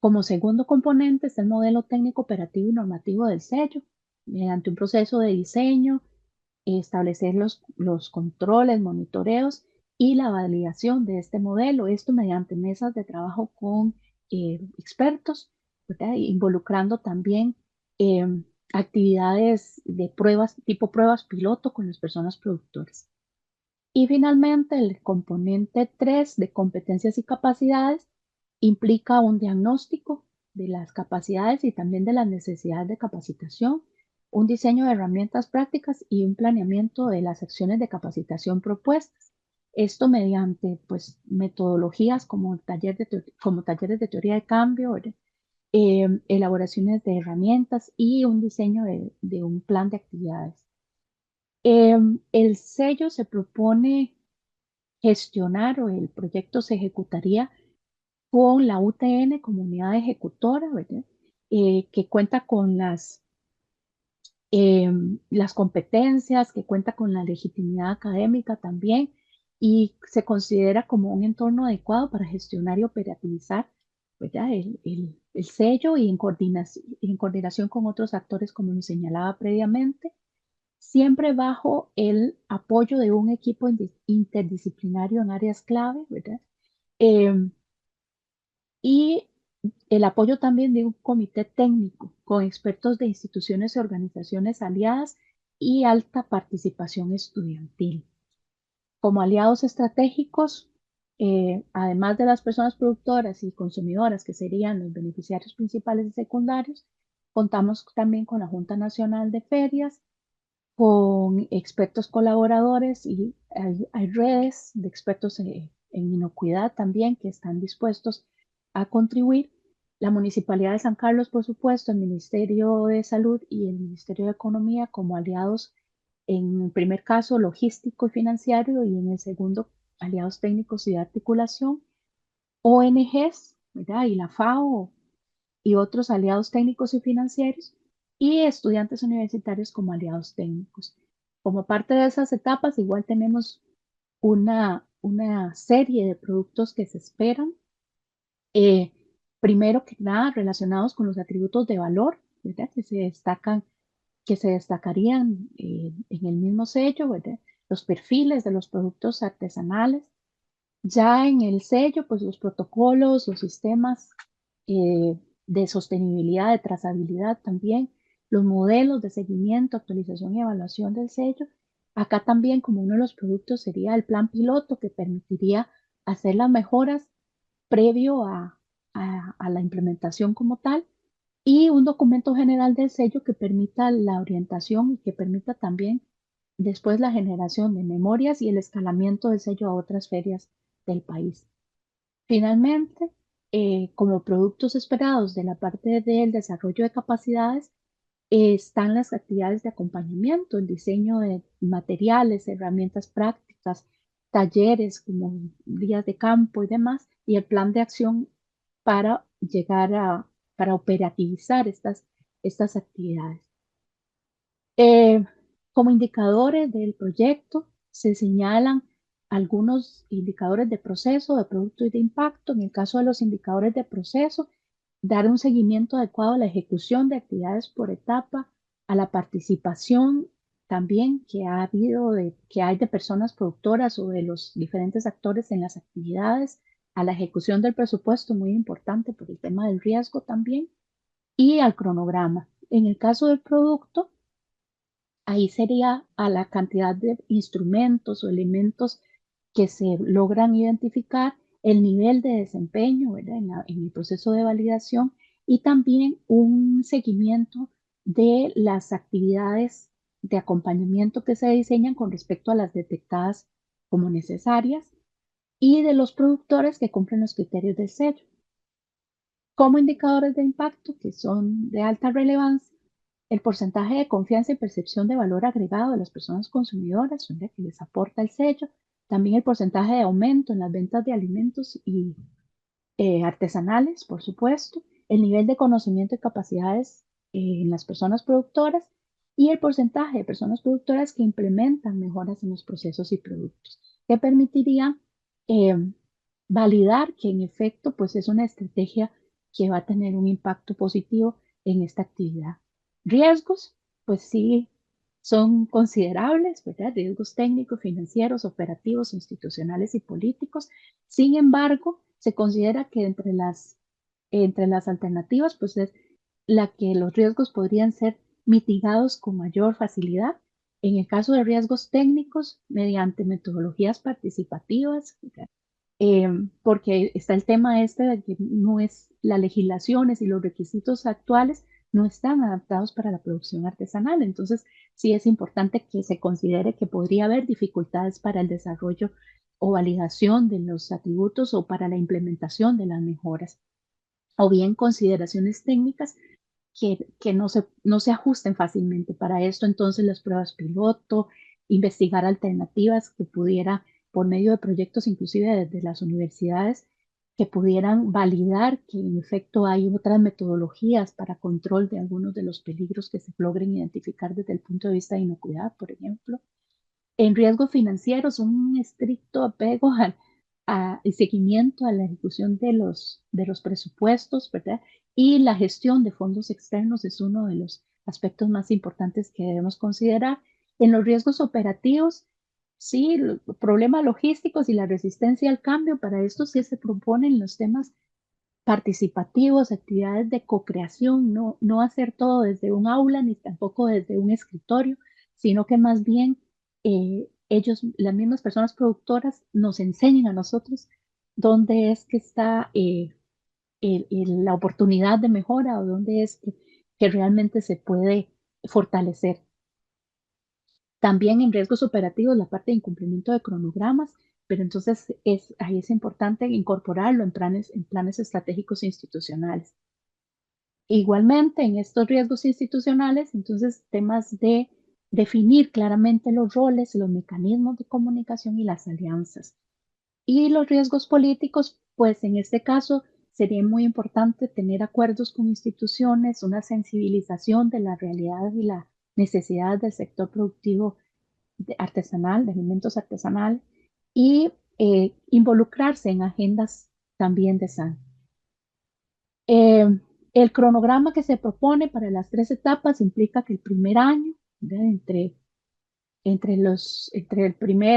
Como segundo componente está el modelo técnico, operativo y normativo del sello, mediante un proceso de diseño, establecer los controles, monitoreos y la validación de este modelo. Esto mediante mesas de trabajo con expertos, ¿verdad? Involucrando también eh, actividades de pruebas, tipo pruebas piloto con las personas productoras. Y finalmente, el componente 3 de competencias y capacidades implica un diagnóstico de las capacidades y también de las necesidades de capacitación, un diseño de herramientas prácticas y un planeamiento de las acciones de capacitación propuestas. Esto mediante pues, metodologías como, como talleres de teoría de cambio, ¿verdad? Elaboraciones de herramientas y un diseño de un plan de actividades. El sello se propone gestionar o el proyecto se ejecutaría con la UTN como unidad ejecutora, ¿verdad? Que cuenta con las competencias, que cuenta con la legitimidad académica también y se considera como un entorno adecuado para gestionar y operativizar, ¿verdad? El sello y en coordinación con otros actores, como lo señalaba previamente, siempre bajo el apoyo de un equipo interdisciplinario en áreas clave, ¿verdad? Em, y el apoyo también de un comité técnico con expertos de instituciones y organizaciones aliadas y alta participación estudiantil. Como aliados estratégicos, además de las personas productoras y consumidoras, que serían los beneficiarios principales y secundarios, contamos también con la Junta Nacional de Ferias, con expertos colaboradores y hay redes de expertos en inocuidad también que están dispuestos a contribuir. La Municipalidad de San Carlos, por supuesto, el Ministerio de Salud y el Ministerio de Economía como aliados en el primer caso logístico y financiero y en el segundo aliados técnicos y de articulación, ONGs, ¿verdad? Y la FAO y otros aliados técnicos y financieros, y estudiantes universitarios como aliados técnicos. Como parte de esas etapas, igual tenemos una serie de productos que se esperan. eh, Primero que nada, relacionados con los atributos de valor, ¿verdad? Que se destacarían en el mismo sello, ¿verdad? Los perfiles de los productos artesanales. Ya en el sello, pues los protocolos, los sistemas de sostenibilidad, de trazabilidad también, los modelos de seguimiento, actualización y evaluación del sello. Acá también como uno de los productos sería el plan piloto que permitiría hacer las mejoras previo a la implementación como tal y un documento general del sello que permita la orientación y que permita también después la generación de memorias y el escalamiento del sello a otras ferias del país. Finalmente, como productos esperados de la parte del desarrollo de capacidades, están las actividades de acompañamiento, el diseño de materiales, herramientas prácticas, talleres como días de campo y demás, y el plan de acción para para operativizar estas actividades. Eh, Como indicadores del proyecto se señalan algunos indicadores de proceso, de producto y de impacto. En el caso de los indicadores de proceso, dar un seguimiento adecuado a la ejecución de actividades por etapa, a la participación también que hay de personas productoras o de los diferentes actores en las actividades, a la ejecución del presupuesto, muy importante por el tema del riesgo también, y al cronograma. En el caso del producto, ahí sería a la cantidad de instrumentos o elementos que se logran identificar, el nivel de desempeño, ¿verdad? En el proceso de validación y también un seguimiento de las actividades de acompañamiento que se diseñan con respecto a las detectadas como necesarias y de los productores que cumplen los criterios del sello. Como indicadores de impacto que son de alta relevancia, el porcentaje de confianza y percepción de valor agregado de las personas consumidoras, ¿verdad?, que les aporta el sello, también el porcentaje de aumento en las ventas de alimentos y artesanales, por supuesto, el nivel de conocimiento y capacidades en las personas productoras y el porcentaje de personas productoras que implementan mejoras en los procesos y productos, que permitiría eh, validar que en efecto pues es una estrategia que va a tener un impacto positivo en esta actividad. Riesgos, pues sí, son considerables, ¿verdad? Riesgos técnicos, financieros, operativos, institucionales y políticos. Sin embargo, se considera que entre las alternativas, pues es la que los riesgos podrían ser mitigados con mayor facilidad. En el caso de riesgos técnicos, mediante metodologías participativas, porque está el tema este de que no es las legislaciones y los requisitos actuales no están adaptados para la producción artesanal. Entonces, sí es importante que se considere que podría haber dificultades para el desarrollo o validación de los atributos o para la implementación de las mejoras, o bien consideraciones técnicas que no se ajusten fácilmente. Para esto, entonces, las pruebas piloto, investigar alternativas que pudiera, por medio de proyectos inclusive desde las universidades, que pudieran validar que en efecto hay otras metodologías para control de algunos de los peligros que se logren identificar desde el punto de vista de inocuidad, por ejemplo. En riesgos financieros, un estricto apego y seguimiento a la ejecución de los presupuestos, ¿verdad? Y la gestión de fondos externos es uno de los aspectos más importantes que debemos considerar. En los riesgos operativos, sí, los problemas logísticos y la resistencia al cambio, para esto sí se proponen los temas participativos, actividades de co-creación, no hacer todo desde un aula ni tampoco desde un escritorio, sino que más bien ellos, las mismas personas productoras, nos enseñen a nosotros dónde es que está la oportunidad de mejora o dónde es que realmente se puede fortalecer. También en riesgos operativos, la parte de incumplimiento de cronogramas, pero entonces ahí es importante incorporarlo en planes estratégicos institucionales. Igualmente, en estos riesgos institucionales, entonces temas de definir claramente los roles, los mecanismos de comunicación y las alianzas. Y los riesgos políticos, pues en este caso sería muy importante tener acuerdos con instituciones, una sensibilización de la realidad y la necesidad del sector productivo artesanal, de alimentos artesanales, y involucrarse en agendas también de salud. Eh, el cronograma que se propone para las tres etapas implica que el primer año, ¿verdad?,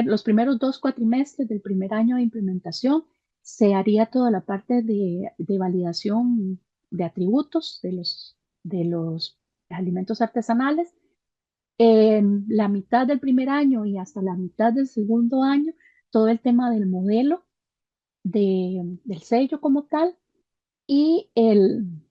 los primeros dos cuatrimestres del primer año de implementación, se haría toda la parte de validación de atributos de los alimentos artesanales. En la mitad del primer año y hasta la mitad del segundo año, todo el tema del modelo del sello como tal y el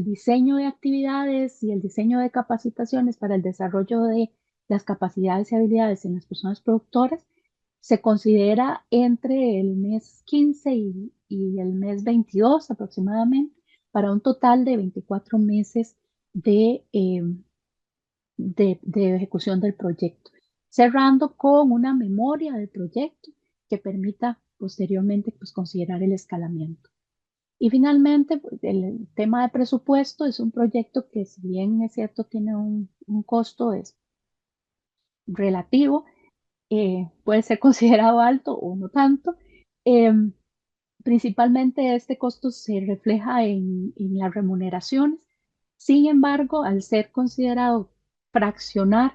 diseño de actividades y el diseño de capacitaciones para el desarrollo de las capacidades y habilidades en las personas productoras se considera entre el mes 15 y el mes 22 aproximadamente, para un total de 24 meses de ejecución del proyecto, cerrando con una memoria del proyecto que permita posteriormente pues, considerar el escalamiento. Y finalmente, pues, el tema de presupuesto es un proyecto que, si bien es cierto, tiene un costo es relativo, puede ser considerado alto o no tanto. Eh, Principalmente este costo se refleja en las remuneraciones. Sin embargo, al ser considerado fraccionar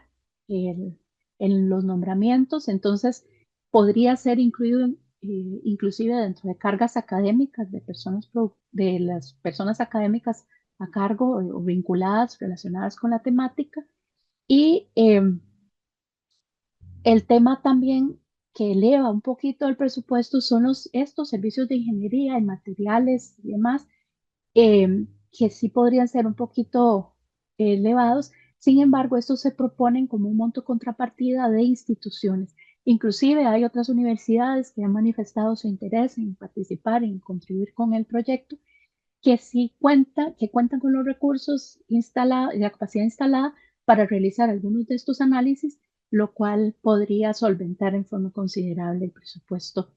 el- en los nombramientos, entonces podría ser incluido inclusive dentro de cargas académicas de las personas académicas a cargo o vinculadas, relacionadas con la temática. Y el tema también que eleva un poquito el presupuesto son estos servicios de ingeniería y materiales y demás, que sí podrían ser un poquito elevados. Sin embargo, estos se proponen como un monto contrapartida de instituciones Inclusive hay otras universidades que han manifestado su interés en participar, en contribuir con el proyecto, que sí que cuentan con los recursos instalados, la capacidad instalada para realizar algunos de estos análisis, lo cual podría solventar en forma considerable el presupuesto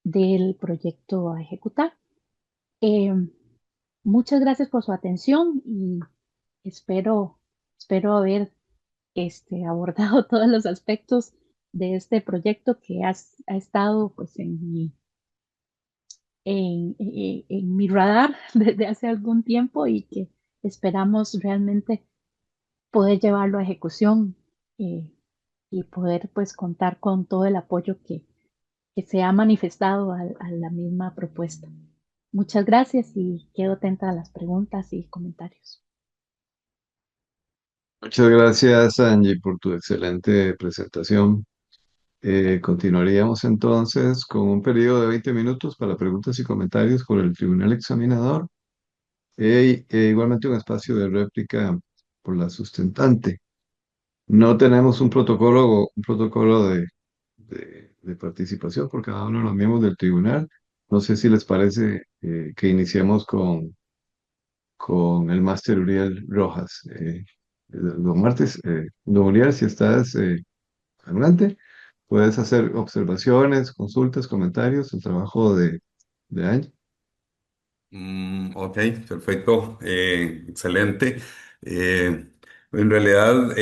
del proyecto a ejecutar. Eh, Muchas gracias por su atención y espero, espero haber abordado todos los aspectos de este proyecto que ha estado pues, en mi radar desde hace algún tiempo y que esperamos realmente poder llevarlo a ejecución eh, y poder pues contar con todo el apoyo que se ha manifestado a la misma propuesta. Muchas gracias y quedo atenta a las preguntas y comentarios. Muchas gracias, Angie, por tu excelente presentación. Continuaríamos entonces con un periodo de 20 minutos para preguntas y comentarios por el tribunal examinador igualmente un espacio de réplica por la sustentante. No tenemos un protocolo de participación por cada uno de los miembros del tribunal. No sé si les parece que iniciemos con el máster Uriel Rojas. Don Martes, don Uriel, si estás adelante, puedes hacer observaciones, consultas, comentarios, el trabajo de Angie. Ok, perfecto, excelente. En realidad,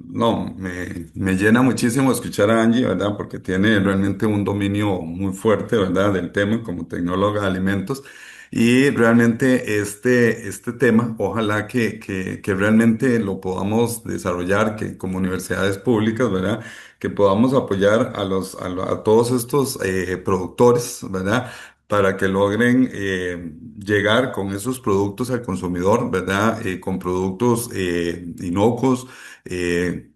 no, me llena muchísimo escuchar a Angie, ¿verdad? Porque tiene realmente un dominio muy fuerte, ¿verdad? Del tema como tecnóloga de alimentos. Y realmente este tema, ojalá que realmente lo podamos desarrollar, que como universidades públicas, ¿verdad? Que podamos apoyar a todos estos productores, ¿verdad? Para que logren llegar con esos productos al consumidor, ¿verdad? Con productos inocuos,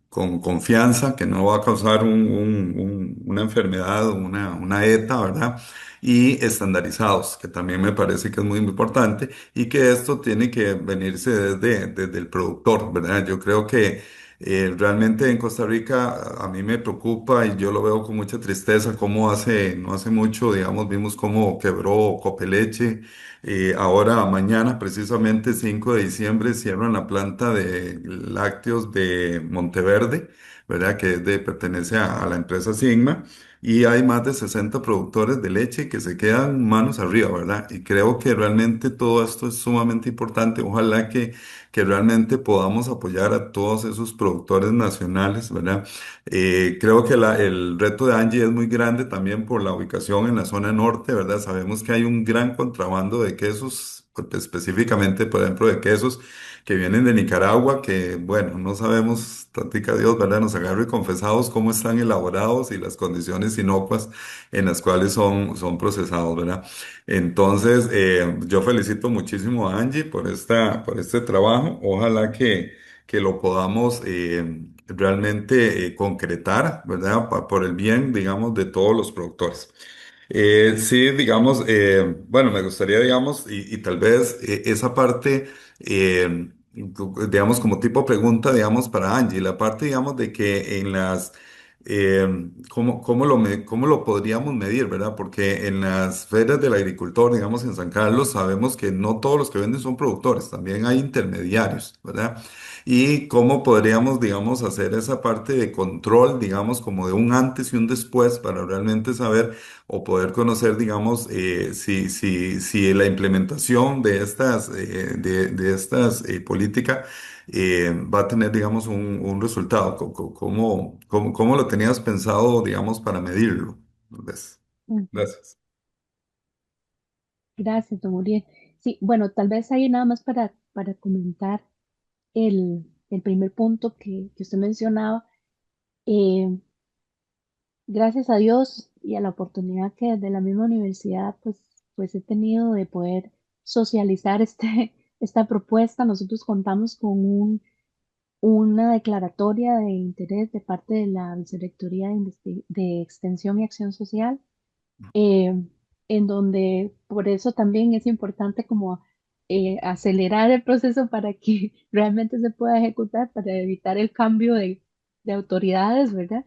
con confianza, que no va a causar una enfermedad, una ETA, ¿verdad? Y estandarizados, que también me parece que es muy importante y que esto tiene que venirse desde el productor, ¿verdad? Yo creo que realmente en Costa Rica a mí me preocupa y yo lo veo con mucha tristeza cómo no hace mucho, digamos, vimos cómo quebró Copeleche. Ahora, mañana, precisamente 5 de diciembre, cierran la planta de lácteos de Monteverde, ¿verdad? Pertenece a la empresa Sigma. Y hay más de 60 productores de leche que se quedan manos arriba, ¿verdad? Y creo que realmente todo esto es sumamente importante. Ojalá que realmente podamos apoyar a todos esos productores nacionales, ¿verdad? Creo que el reto de Angie es muy grande también por la ubicación en la zona norte, ¿verdad? Sabemos que hay un gran contrabando de quesos, pues, específicamente, por ejemplo, de quesos que vienen de Nicaragua, que, bueno, no sabemos, tantica Dios, ¿verdad? Nos agarre confesados cómo están elaborados y las condiciones inocuas en las cuales son procesados, ¿verdad? Entonces, yo felicito muchísimo a Angie por este trabajo. Ojalá que lo podamos realmente concretar, ¿verdad? Por el bien, digamos, de todos los productores. Sí, digamos, bueno, me gustaría, digamos, y tal vez esa parte, digamos, como tipo pregunta, digamos, para Angie, la parte, digamos, de que cómo lo podríamos medir, ¿verdad? Porque en las ferias del agricultor, digamos, en San Carlos, sabemos que no todos los que venden son productores, también hay intermediarios, ¿verdad? Y cómo podríamos, digamos, hacer esa parte de control, digamos, como de un antes y un después para realmente saber o poder conocer, digamos, si la implementación de estas políticas va a tener, digamos, un resultado. ¿Cómo lo tenías pensado, digamos, para medirlo? ¿Ves? Ujú. Gracias. Gracias, don Uriel. Sí, bueno, tal vez ahí nada más para comentar el primer punto que usted mencionaba. Eh, Gracias a Dios y a la oportunidad que desde la misma universidad pues he tenido de poder socializar esta propuesta. Nosotros contamos con una declaratoria de interés de parte de la Vicerrectoría de Extensión y Acción Social, eh, en donde por eso también es importante como acelerar el proceso para que realmente se pueda ejecutar, para evitar el cambio de autoridades, ¿verdad?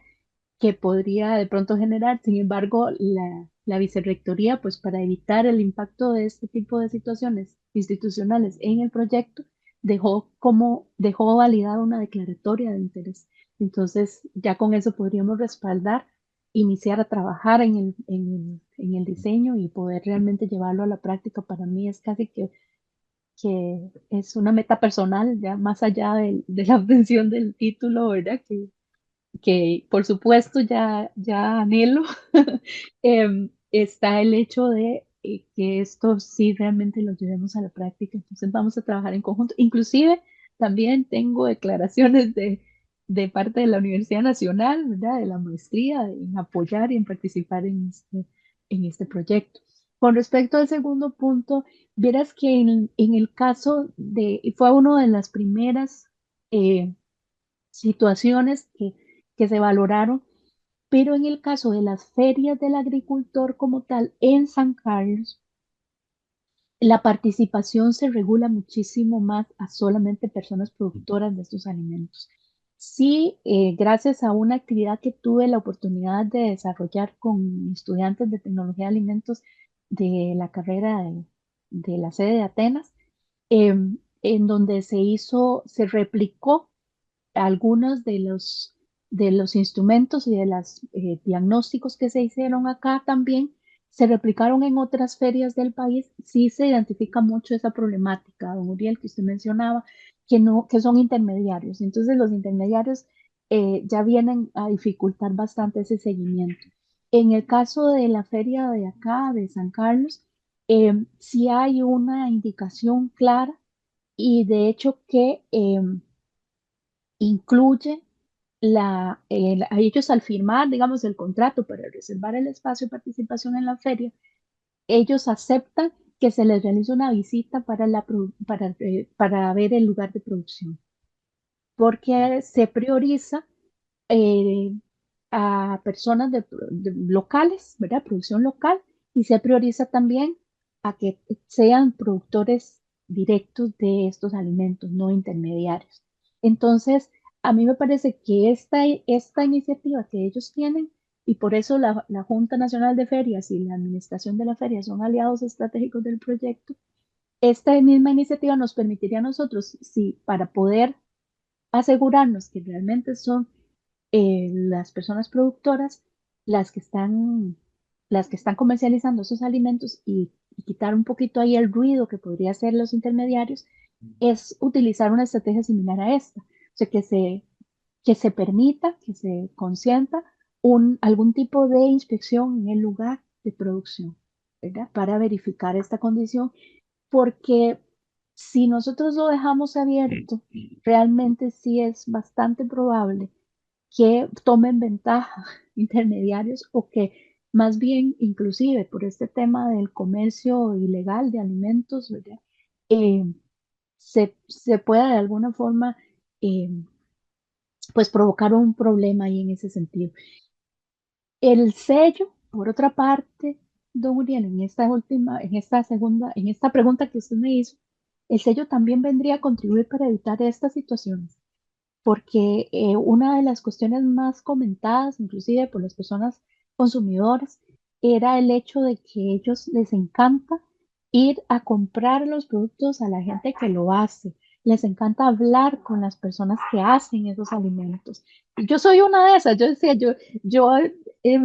que podría de pronto generar. Sin embargo, la vicerrectoría, pues para evitar el impacto de este tipo de situaciones institucionales en el proyecto, dejó validada una declaratoria de interés. Entonces, ya con eso podríamos respaldar, iniciar a trabajar en el diseño y poder realmente llevarlo a la práctica. Para mí es casi que es una meta personal, ya más allá de la obtención del título, ¿verdad? Que por supuesto ya anhelo. Está el hecho de que esto sí realmente lo llevemos a la práctica. Entonces vamos a trabajar en conjunto. Inclusive también tengo declaraciones de parte de la Universidad Nacional, ¿verdad? De la maestría, en apoyar y en participar en este proyecto. Con respecto al segundo punto, verás que en el caso fue una de las primeras situaciones que se valoraron, pero en el caso de las ferias del agricultor como tal en San Carlos, la participación se regula muchísimo más a solamente personas productoras de estos alimentos. Sí, gracias a una actividad que tuve la oportunidad de desarrollar con estudiantes de tecnología de alimentos de la carrera de la sede de Atenas, en donde se replicó algunos de los instrumentos y de los diagnósticos que se hicieron acá también se replicaron en otras ferias del país. Sí se identifica mucho esa problemática, don Uriel, que usted mencionaba, que no, que son intermediarios. Entonces los intermediarios ya vienen a dificultar bastante ese seguimiento. En el caso de la feria de acá, de San Carlos, sí hay una indicación clara y de hecho que incluye a ellos al firmar, digamos, el contrato para reservar el espacio de participación en la feria, ellos aceptan que se les realice una visita para ver el lugar de producción, porque se prioriza eh, a personas locales, ¿verdad? Producción local, y se prioriza también a que sean productores directos de estos alimentos, no intermediarios. Entonces, a mí me parece que esta iniciativa que ellos tienen, y por eso la Junta Nacional de Ferias y la Administración de la Feria son aliados estratégicos del proyecto, esta misma iniciativa nos permitiría a nosotros, sí, para poder asegurarnos que realmente son las personas productoras las que están, las que están comercializando esos alimentos y quitar un poquito ahí el ruido que podría hacer los intermediarios, es utilizar una estrategia similar a esta. O sea, que se permita, que se consienta algún tipo de inspección en el lugar de producción, ¿verdad? Para verificar esta condición, porque si nosotros lo dejamos abierto, realmente sí es bastante probable que tomen ventaja intermediarios o que más bien, inclusive por este tema del comercio ilegal de alimentos, ¿verdad? Eh, se pueda de alguna forma eh, pues provocar un problema ahí en ese sentido. El sello, por otra parte, don Uriel, en esta pregunta que usted me hizo, el sello también vendría a contribuir para evitar estas situaciones, porque una de las cuestiones más comentadas, inclusive por las personas consumidoras, era el hecho de que ellos les encanta ir a comprar los productos a la gente que lo hace. Les encanta hablar con las personas que hacen esos alimentos. Y yo soy una de esas. Yo decía,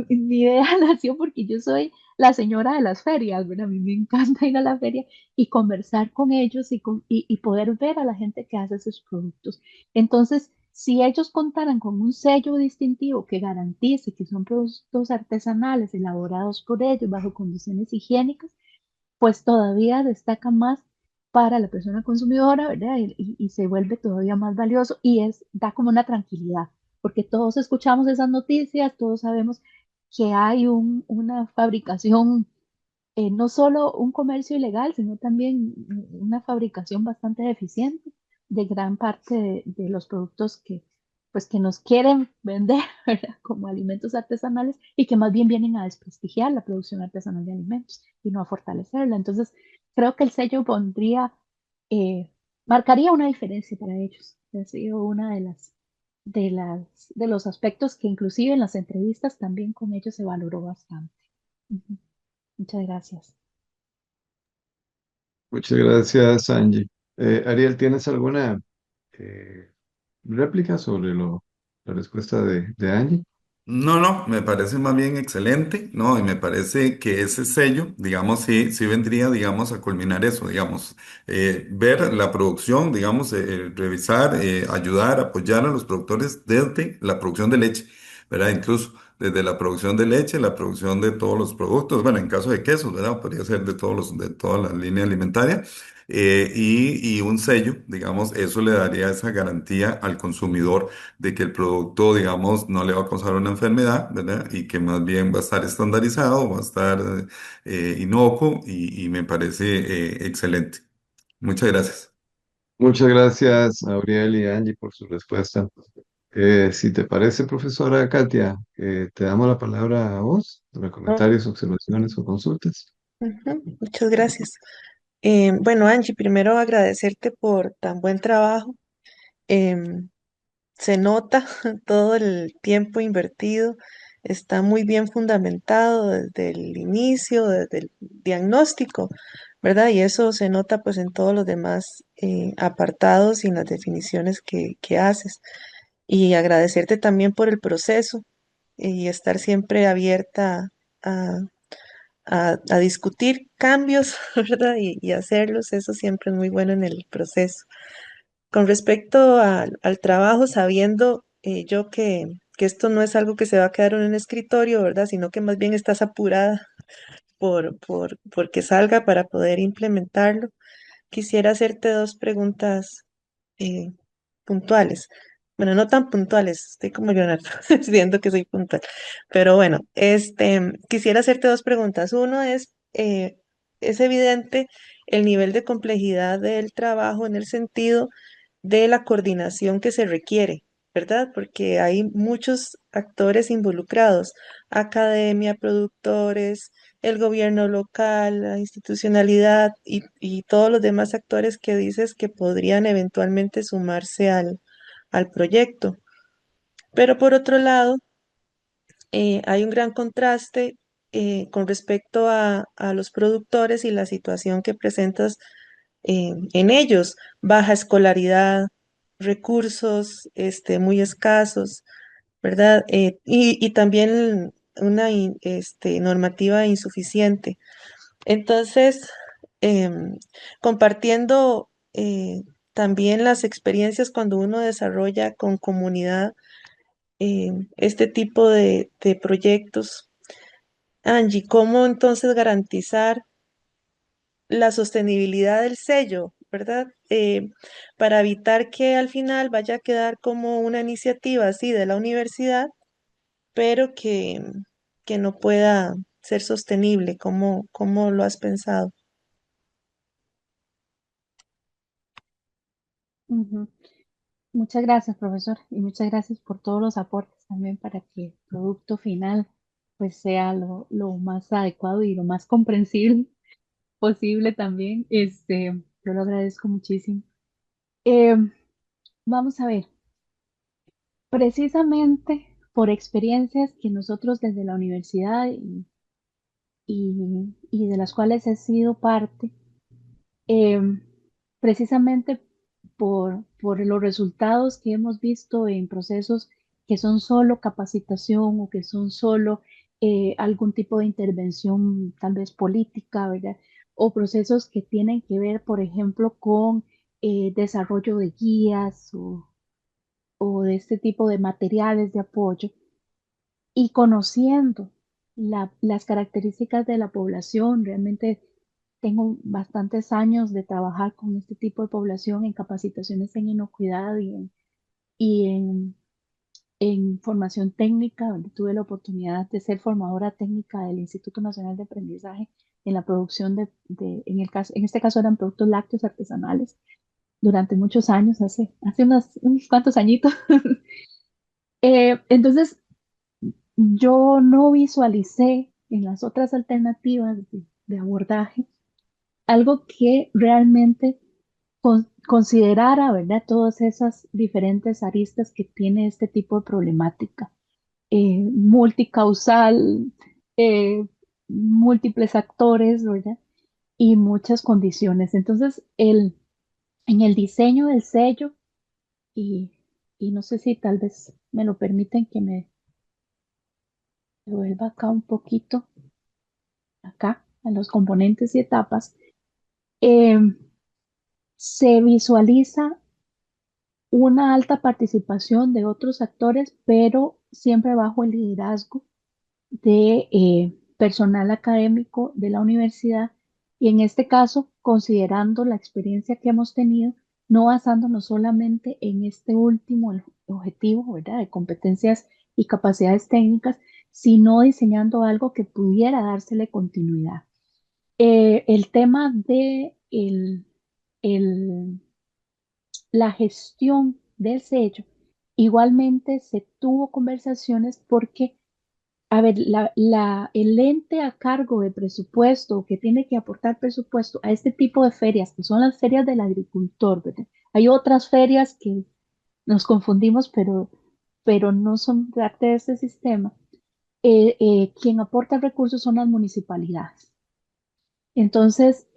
mi idea nació porque yo soy la señora de las ferias, ¿verdad? A mí me encanta ir a la feria y conversar con ellos y poder ver a la gente que hace esos productos. Entonces, si ellos contaran con un sello distintivo que garantice que son productos artesanales elaborados por ellos bajo condiciones higiénicas, pues todavía destaca más para la persona consumidora, ¿verdad? Y se vuelve todavía más valioso y da como una tranquilidad, porque todos escuchamos esas noticias, todos sabemos que hay una fabricación, no solo un comercio ilegal, sino también una fabricación bastante deficiente de gran parte de los productos pues, que nos quieren vender, ¿verdad? Como alimentos artesanales y que más bien vienen a desprestigiar la producción artesanal de alimentos y no a fortalecerla. Entonces, creo que el sello eh, marcaría una diferencia para ellos. Ha sido una de los aspectos que inclusive en las entrevistas también con ellos se valoró bastante. Ujú. Muchas gracias. Muchas gracias, Angie. Ariel, ¿tienes alguna eh, réplica sobre la respuesta de Angie? No, no, me parece más bien excelente, ¿no? Y me parece que ese sello, digamos, sí, sí vendría, digamos, a culminar eso, digamos, ver la producción, digamos, revisar, ayudar, apoyar a los productores desde la producción de leche, ¿verdad? Incluso desde la producción de leche, la producción de todos los productos, bueno, en caso de quesos, ¿verdad? Podría ser de todos de toda la línea alimentaria. Y un sello, digamos, eso le daría esa garantía al consumidor de que el producto, digamos, no le va a causar una enfermedad, ¿verdad? Y que más bien va a estar estandarizado, va a estar inocuo y me parece excelente. Muchas gracias. Muchas gracias, Auriel y Angie, por su respuesta. Si te parece, profesora Katia, te damos la palabra a vos para Oh, comentarios, observaciones o consultas. muchas gracias. Bueno, Angie, primero agradecerte por tan buen trabajo. Em, Se nota todo el tiempo invertido, está muy bien fundamentado desde el inicio, desde el diagnóstico, ¿verdad? Y eso se nota pues en todos los demás apartados y en las definiciones que haces. Y agradecerte también por el proceso y estar siempre abierta a, a discutir cambios, ¿verdad? Y hacerlos, eso siempre es muy bueno en el proceso. Con respecto al trabajo, sabiendo yo que esto no es algo que se va a quedar en un escritorio, ¿verdad? Sino que más bien estás apurada por que salga para poder implementarlo. Quisiera hacerte dos preguntas eh, puntuales. Bueno, no tan puntuales, estoy como Leonardo, siento que soy puntual. Pero bueno, quisiera hacerte dos preguntas. Uno es evidente el nivel de complejidad del trabajo en el sentido de la coordinación que se requiere, ¿verdad? Porque hay muchos actores involucrados, academia, productores, el gobierno local, la institucionalidad y todos los demás actores que dices que podrían eventualmente sumarse al proyecto. Pero por otro lado, hay un gran contraste con respecto a los productores y la situación que presentas en ellos, baja escolaridad, recursos muy escasos, ¿verdad? Y también una normativa insuficiente. Entonces, em, compartiendo también las experiencias cuando uno desarrolla con comunidad este tipo de proyectos. Angie, ¿cómo entonces garantizar la sostenibilidad del sello, ¿verdad? Para evitar que al final vaya a quedar como una iniciativa así de la universidad, pero que no pueda ser sostenible. ¿Cómo lo has pensado? Ujú. Muchas gracias, profesor, y muchas gracias por todos los aportes también para que el producto final pues sea lo más adecuado y lo más comprensible posible también. Yo lo agradezco muchísimo. Eh, Vamos a ver, precisamente por experiencias que nosotros desde la universidad y de las cuales he sido parte, eh, precisamente por los resultados que hemos visto en procesos que son solo capacitación o que son solo algún tipo de intervención tal vez política, ¿verdad? O procesos que tienen que ver, por ejemplo, con desarrollo de guías o de este tipo de materiales de apoyo y conociendo las características de la población. Realmente tengo bastantes años de trabajar con este tipo de población en capacitaciones en inocuidad y en formación técnica, donde tuve la oportunidad de ser formadora técnica del Instituto Nacional de Aprendizaje en la producción en este caso eran productos lácteos artesanales durante muchos años, hace unos cuantos añitos. Entonces, yo no visualicé en las otras alternativas de abordaje algo que realmente considerara, ¿verdad? Todas esas diferentes aristas que tiene este tipo de problemática, multicausal, eh, múltiples actores, ¿verdad? Y muchas condiciones. Entonces, en el diseño del sello, y, y no sé si tal vez me lo permiten que me vuelva acá un poquito, acá, en los componentes y etapas, eh, se visualiza una alta participación de otros actores, pero siempre bajo el liderazgo de personal académico de la universidad y en este caso considerando la experiencia que hemos tenido, no basándonos solamente en este último objetivo, ¿verdad? De competencias y capacidades técnicas, sino diseñando algo que pudiera dársele continuidad. El tema de el- la gestión del sello, igualmente se tuvo conversaciones porque a ver, el ente a cargo de presupuesto que tiene que aportar presupuesto a este tipo de ferias, que son las ferias del agricultor, ¿verdad? Hay otras ferias que nos confundimos, pero no son parte de este sistema. Quien aporta recursos son las municipalidades. Entonces,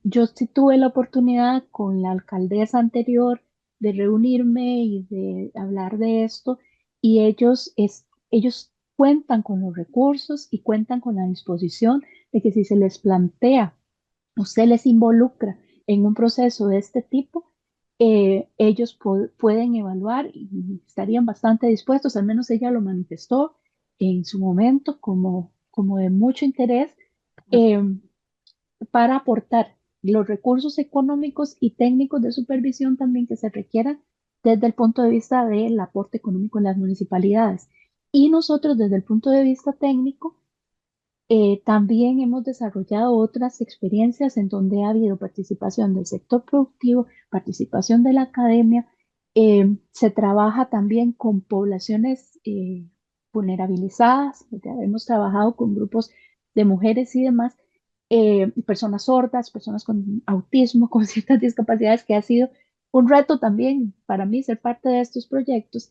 yo sí tuve la oportunidad con la alcaldesa anterior de reunirme y de hablar de esto y ellos cuentan con los recursos y cuentan con la disposición de que si se les plantea o se les involucra en un proceso de este tipo, ellos pueden evaluar y estarían bastante dispuestos, al menos ella lo manifestó en su momento como de mucho interés. em, para aportar los recursos económicos y técnicos de supervisión también que se requieran desde el punto de vista del aporte económico en las municipalidades. Y nosotros desde el punto de vista técnico también hemos desarrollado otras experiencias en donde ha habido participación del sector productivo, participación de la academia. Se trabaja también con poblaciones vulnerabilizadas. Ya hemos trabajado con grupos de mujeres y demás, personas sordas, personas con autismo, con ciertas discapacidades, que ha sido un reto también para mí ser parte de estos proyectos,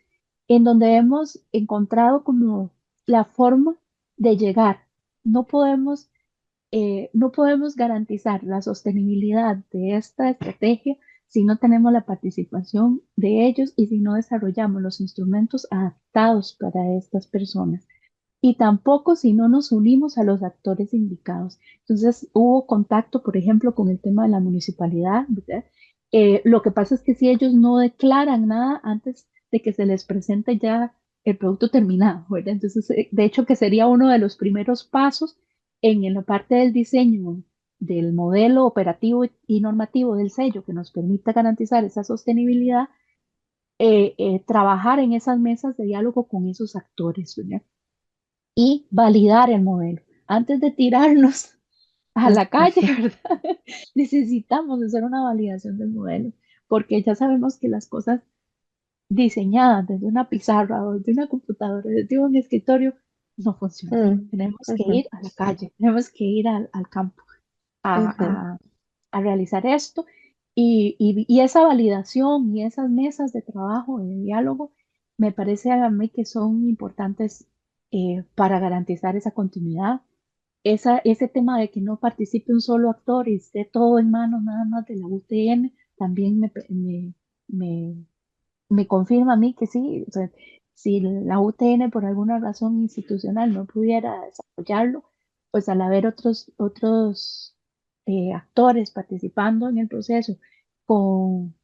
en donde hemos encontrado como la forma de llegar. No podemos, no podemos garantizar la sostenibilidad de esta estrategia si no tenemos la participación de ellos y si no desarrollamos los instrumentos adaptados para estas personas. Y tampoco si no nos unimos a los actores indicados. Entonces, hubo contacto, por ejemplo, con el tema de la municipalidad, ¿verdad? Lo que pasa es que si ellos no declaran nada antes de que se les presente ya el producto terminado, ¿verdad? Entonces, de hecho, que sería uno de los primeros pasos en la parte del diseño del modelo operativo y normativo del sello que nos permita garantizar esa sostenibilidad, trabajar en esas mesas de diálogo con esos actores, ¿verdad? Y validar el modelo. Antes de tirarnos a la calle, ¿verdad? Necesitamos hacer una validación del modelo, porque ya sabemos que las cosas diseñadas desde una pizarra o desde una computadora, desde un escritorio, no funcionan. Mm, Tenemos que ujú, ir a la calle, tenemos que ir al campo ujú, a, a- a realizar esto. Y esa validación y esas mesas de trabajo, de diálogo, me parece a mí que son importantes para garantizar esa continuidad. Ese tema de que no participe un solo actor y esté todo en manos nada más de la UTN, también me, me confirma a mí que sí, o sea, si la UTN por alguna razón institucional no pudiera desarrollarlo, pues al haber otros actores participando en el proceso con,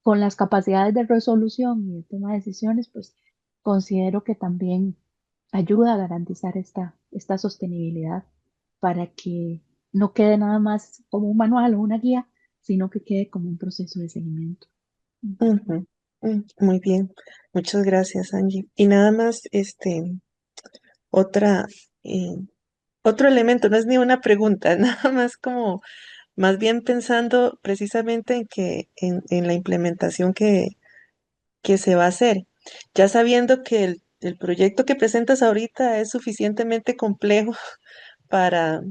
con las capacidades de resolución y de toma de decisiones, pues considero que también ayuda a garantizar esta sostenibilidad para que no quede nada más como un manual o una guía, sino que quede como un proceso de seguimiento. ujú, muy bien, muchas gracias, Angie. Y nada más, otra, eh, otro elemento, no es ni una pregunta, nada más como, más bien pensando precisamente en que, en la implementación que se va a hacer, ya sabiendo que el proyecto que presentas ahorita es suficientemente complejo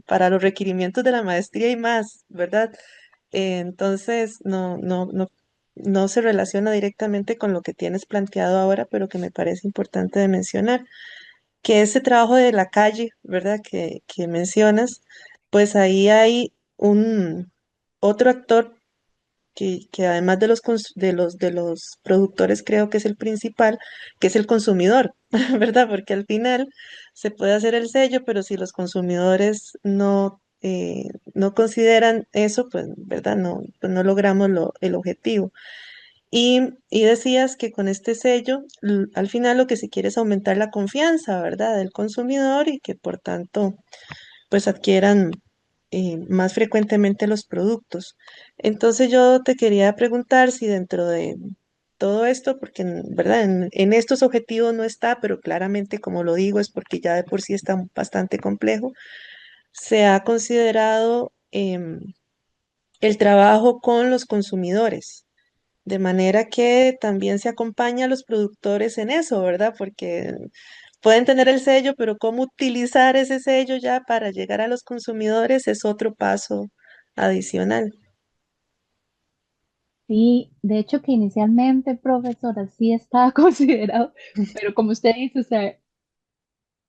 para los requerimientos de la maestría y más, ¿verdad? entonces no se relaciona directamente con lo que tienes planteado ahora, pero que me parece importante de mencionar, que ese trabajo de la calle, ¿verdad? Que mencionas, pues ahí hay un otro actor que además de los productores creo que es el principal, que es el consumidor, ¿verdad? Porque al final se puede hacer el sello, pero si los consumidores no consideran eso, pues, ¿verdad? Pues no logramos el objetivo. Y decías que con este sello, al final lo que se quiere es aumentar la confianza, ¿verdad? Del consumidor y que por tanto pues adquieran más frecuentemente los productos. Entonces yo te quería preguntar si dentro de todo esto, porque ¿verdad? En estos objetivos no está, pero claramente como lo digo es porque ya de por sí está bastante complejo, se ha considerado el trabajo con los consumidores. De manera que también se acompaña a los productores en eso, ¿verdad? Porque pueden tener el sello, pero cómo utilizar ese sello ya para llegar a los consumidores es otro paso adicional. Sí, de hecho que inicialmente, profesora, sí estaba considerado, pero como usted dice, o sea,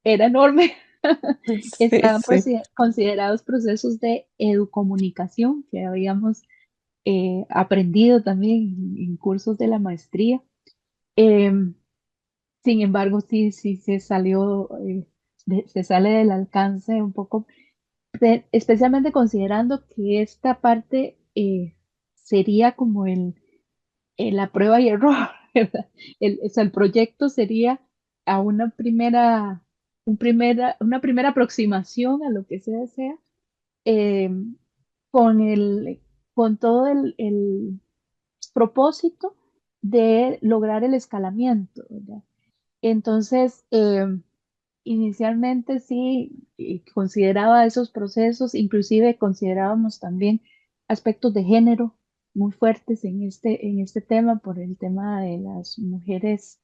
era enorme. Sí, Estaban sí. considerados procesos de educomunicación que habíamos aprendido también en cursos de la maestría. Em, Sin embargo, sí, sí se salió, se sale del alcance un poco, especialmente considerando que esta parte sería como la prueba y error, ¿verdad? O sea, el proyecto sería a una primera aproximación a lo que se desea, eh, con con todo el propósito de lograr el escalamiento, ¿verdad? Entonces, inicialmente sí consideraba esos procesos, inclusive considerábamos también aspectos de género muy fuertes en este tema por el tema de las mujeres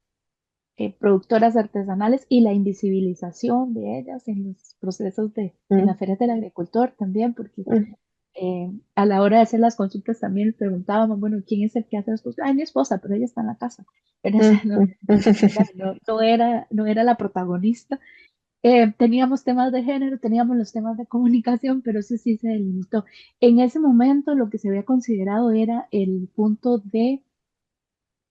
productoras artesanales y la invisibilización de ellas en los procesos en Mm, las ferias del agricultor también, porque mm, a la hora de hacer las consultas también preguntábamos, bueno, ¿quién es el que hace las consultas? Ay, mi esposa, pero ella está en la casa. Pero, o sea, mm, mm. ¿verdad? No era la protagonista. Teníamos temas de género, teníamos los temas de comunicación, pero eso sí se delimitó. En ese momento lo que se había considerado era el punto de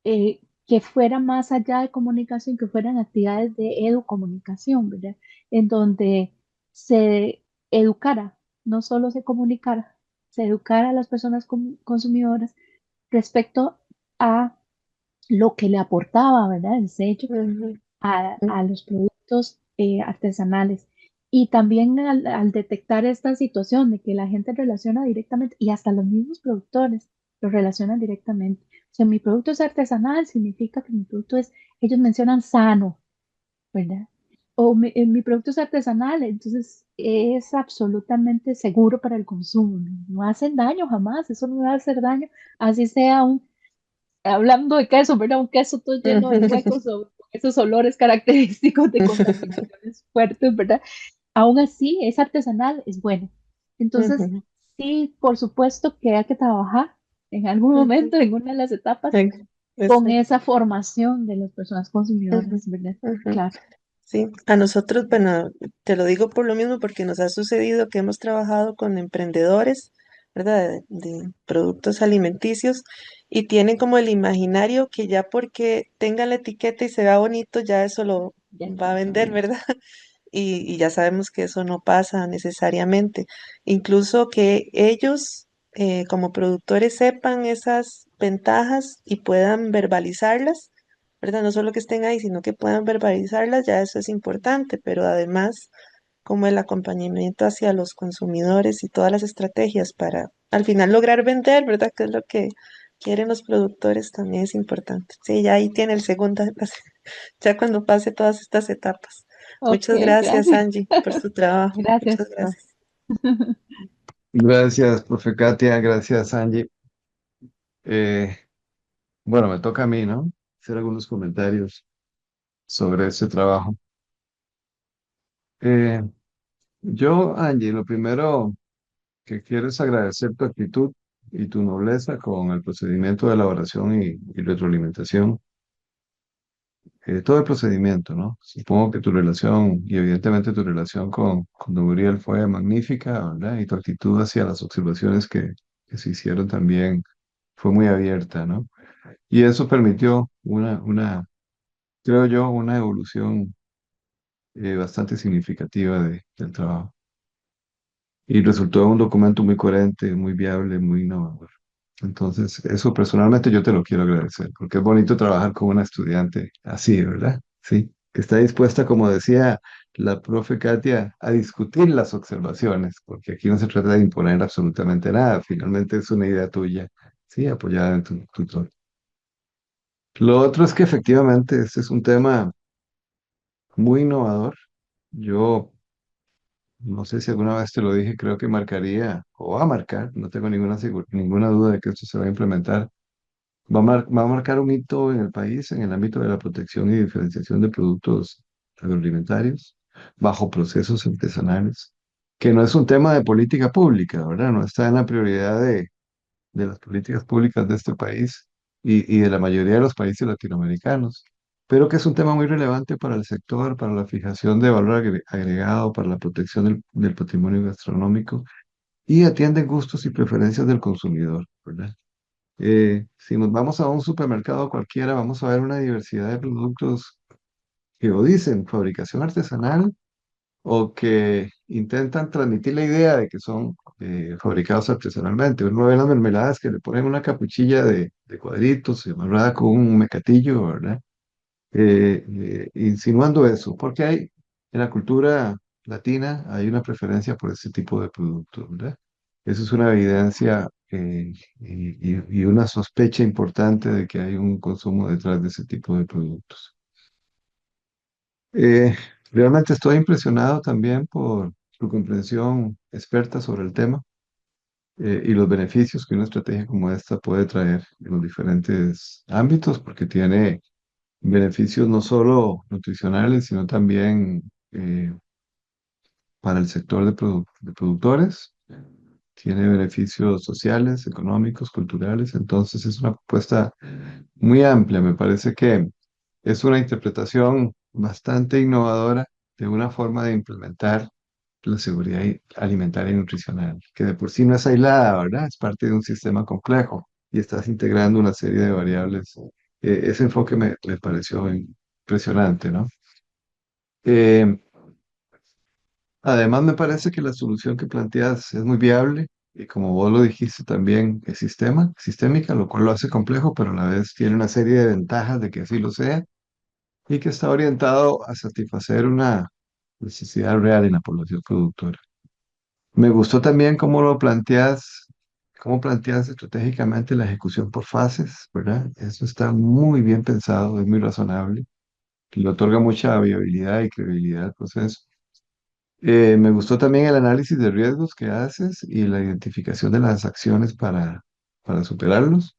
que fuera más allá de comunicación, que fueran actividades de educomunicación, ¿verdad? En donde se educara, no solo se comunicara, se educara a las personas consumidoras respecto a lo que le aportaba, ¿verdad? El sello Ujú, a los productos artesanales. Y también al detectar esta situación de que la gente relaciona directamente, y hasta los mismos productores lo relacionan directamente. O sea, mi producto es artesanal, significa que mi producto es, ellos mencionan sano, ¿verdad? O mi producto es artesanal, entonces es absolutamente seguro para el consumo. No hacen daño jamás, eso no va a hacer daño, así sea hablando de queso, ¿verdad? Un queso todo lleno de ujú, huecos o con esos olores característicos de contaminaciones fuertes, ¿verdad? Aún así, es artesanal, es bueno. Entonces, ujú, sí, por supuesto que hay que trabajar en algún ujú. momento, en una de las etapas, con Exacto. esa formación de las personas Ujú, consumidoras, ¿verdad? ujú. Claro. Sí, a nosotros, bueno, te lo digo por lo mismo porque nos ha sucedido que hemos trabajado con emprendedores, ¿verdad? De productos alimenticios y tienen como el imaginario que ya porque tenga la etiqueta y se vea bonito, ya eso lo Ya va a está. vender, ¿verdad? Y ya sabemos que eso no pasa necesariamente. Incluso que ellos, como productores, sepan esas ventajas y puedan verbalizarlas, ¿verdad? No solo que estén ahí, sino que puedan verbalizarlas, ya eso es importante, pero además como el acompañamiento hacia los consumidores y todas las estrategias para al final lograr vender, ¿verdad? Que es lo que quieren los productores también es importante. Sí, ya ahí tiene el segundo, ya cuando pase todas estas etapas. Ok, Muchas gracias, gracias. Angie, por tu trabajo. Gracias, Muchas profe. gracias. Gracias, profe Katia, gracias, Angie. Eh, bueno, me toca a mí, ¿no? Hacer algunos comentarios sobre este trabajo. Eh, yo, Angie, lo primero que quiero es agradecer tu actitud y tu nobleza con el procedimiento de elaboración y retroalimentación, todo el procedimiento, ¿no? Supongo que tu relación, y evidentemente tu relación con Don Uriel fue magnífica, ¿verdad? Y tu actitud hacia las observaciones que se hicieron también fue muy abierta, ¿no? Y eso permitió creo yo, una evolución bastante significativa del trabajo. Y resultó un documento muy coherente, muy viable, muy innovador. Entonces, eso personalmente yo te lo quiero agradecer, porque es bonito trabajar con una estudiante así, ¿verdad? Sí, que está dispuesta, como decía la profe Katia, a discutir las observaciones, porque aquí no se trata de imponer absolutamente nada, finalmente es una idea tuya, sí, apoyada en tu tutor. Lo otro es que efectivamente este es un tema muy innovador. Yo no sé si alguna vez te lo dije, creo que marcaría o va a marcar, no tengo ninguna duda de que esto se va a implementar. Va a marcar un hito en el país en el ámbito de la protección y diferenciación de productos agroalimentarios bajo procesos artesanales, que no es un tema de política pública, ¿verdad? No está en la prioridad de las políticas públicas de este país y de la mayoría de los países latinoamericanos, pero que es un tema muy relevante para el sector, para la fijación de valor agregado, para la protección del patrimonio gastronómico y atiende gustos y preferencias del consumidor, ¿verdad? Si nos vamos a un supermercado cualquiera, vamos a ver una diversidad de productos que o dicen fabricación artesanal o que intentan transmitir la idea de que son fabricados artesanalmente. Uno ve las mermeladas que le ponen una capuchilla de cuadritos amarrada con un mecatillo, ¿verdad? Insinuando eso, porque hay en la cultura latina hay una preferencia por ese tipo de productos, ¿verdad? Eso es una evidencia y una sospecha importante de que hay un consumo detrás de ese tipo de productos. Eh, Realmente estoy impresionado también por su comprensión experta sobre el tema y los beneficios que una estrategia como esta puede traer en los diferentes ámbitos, porque tiene beneficios no solo nutricionales, sino también para el sector de productores. Tiene beneficios sociales, económicos, culturales. Entonces es una propuesta muy amplia. Me parece que es una interpretación bastante innovadora de una forma de implementar la seguridad alimentaria y nutricional, que de por sí no es aislada, ¿verdad? Es parte de un sistema complejo y estás integrando una serie de variables. Ese enfoque me pareció impresionante, ¿no? Eh, Además, me parece que la solución que planteas es muy viable y como vos lo dijiste también es sistémica, lo cual lo hace complejo, pero a la vez tiene una serie de ventajas de que así lo sea y que está orientado a satisfacer una necesidad real en la población productora. Me gustó también cómo planteas estratégicamente la ejecución por fases, ¿verdad? Eso está muy bien pensado, es muy razonable, le otorga mucha viabilidad y credibilidad al proceso. Me gustó también el análisis de riesgos que haces y la identificación de las acciones para superarlos.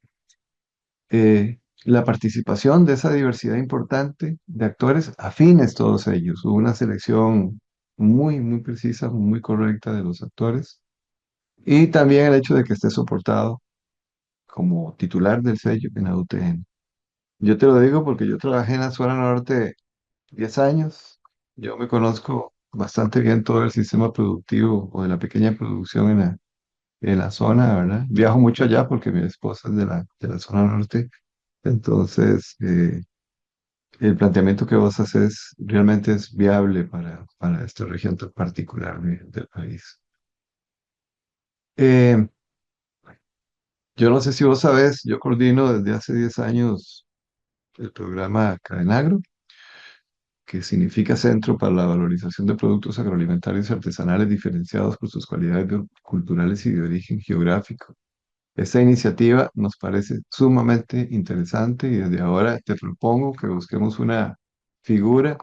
La participación de esa diversidad importante de actores afines, todos ellos. Hubo una selección muy precisa, muy correcta de los actores. Y también el hecho de que esté soportado como titular del sello en la UTN. Yo te lo digo porque yo trabajé en la zona norte 10 años. Yo me conozco bastante bien todo el sistema productivo o de la pequeña producción en la zona, ¿verdad? Viajo mucho allá porque mi esposa es de la zona norte. Entonces, el planteamiento que vos haces realmente es viable para esta región tan particular del país. Eh, yo no sé si vos sabés, yo coordino desde hace 10 años el programa Cadenagro, que significa Centro para la Valorización de Productos Agroalimentarios y Artesanales diferenciados por sus cualidades culturales y de origen geográfico. Esta iniciativa nos parece sumamente interesante y desde ahora te propongo que busquemos una figura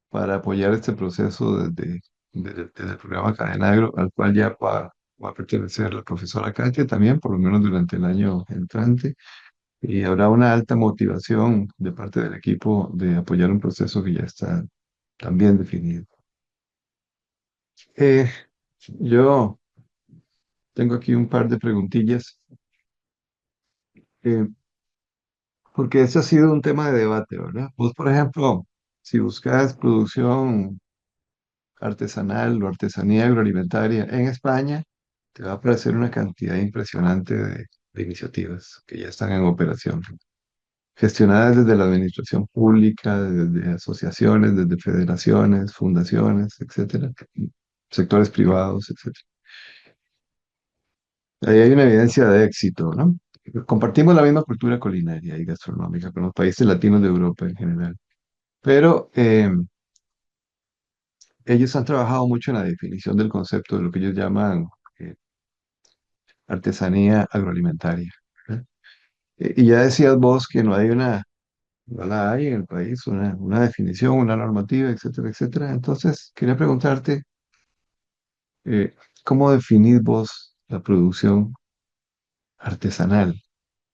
para apoyar este proceso desde el programa Cadenagro, al cual ya va a pertenecer la profesora Katia también, por lo menos durante el año entrante, y habrá una alta motivación de parte del equipo de apoyar un proceso que ya está también definido. Eh, yo tengo aquí un par de preguntillas Eh, Porque ese ha sido un tema de debate, ¿verdad? Vos, por ejemplo, si buscas producción artesanal o artesanía agroalimentaria en España, te va a aparecer una cantidad impresionante de iniciativas que ya están en operación, gestionadas desde la administración pública, desde asociaciones, desde federaciones, fundaciones, etcétera, sectores privados, etcétera. Ahí hay una evidencia de éxito, ¿no? Compartimos la misma cultura culinaria y gastronómica con los países latinos de Europa en general, pero ellos han trabajado mucho en la definición del concepto de lo que ellos llaman eh, artesanía agroalimentaria. ¿Eh? Y ya decías vos que no la hay en el país, una definición, una normativa, etcétera, etcétera. Entonces, quería preguntarte, eh, ¿cómo definís vos la producción artesanal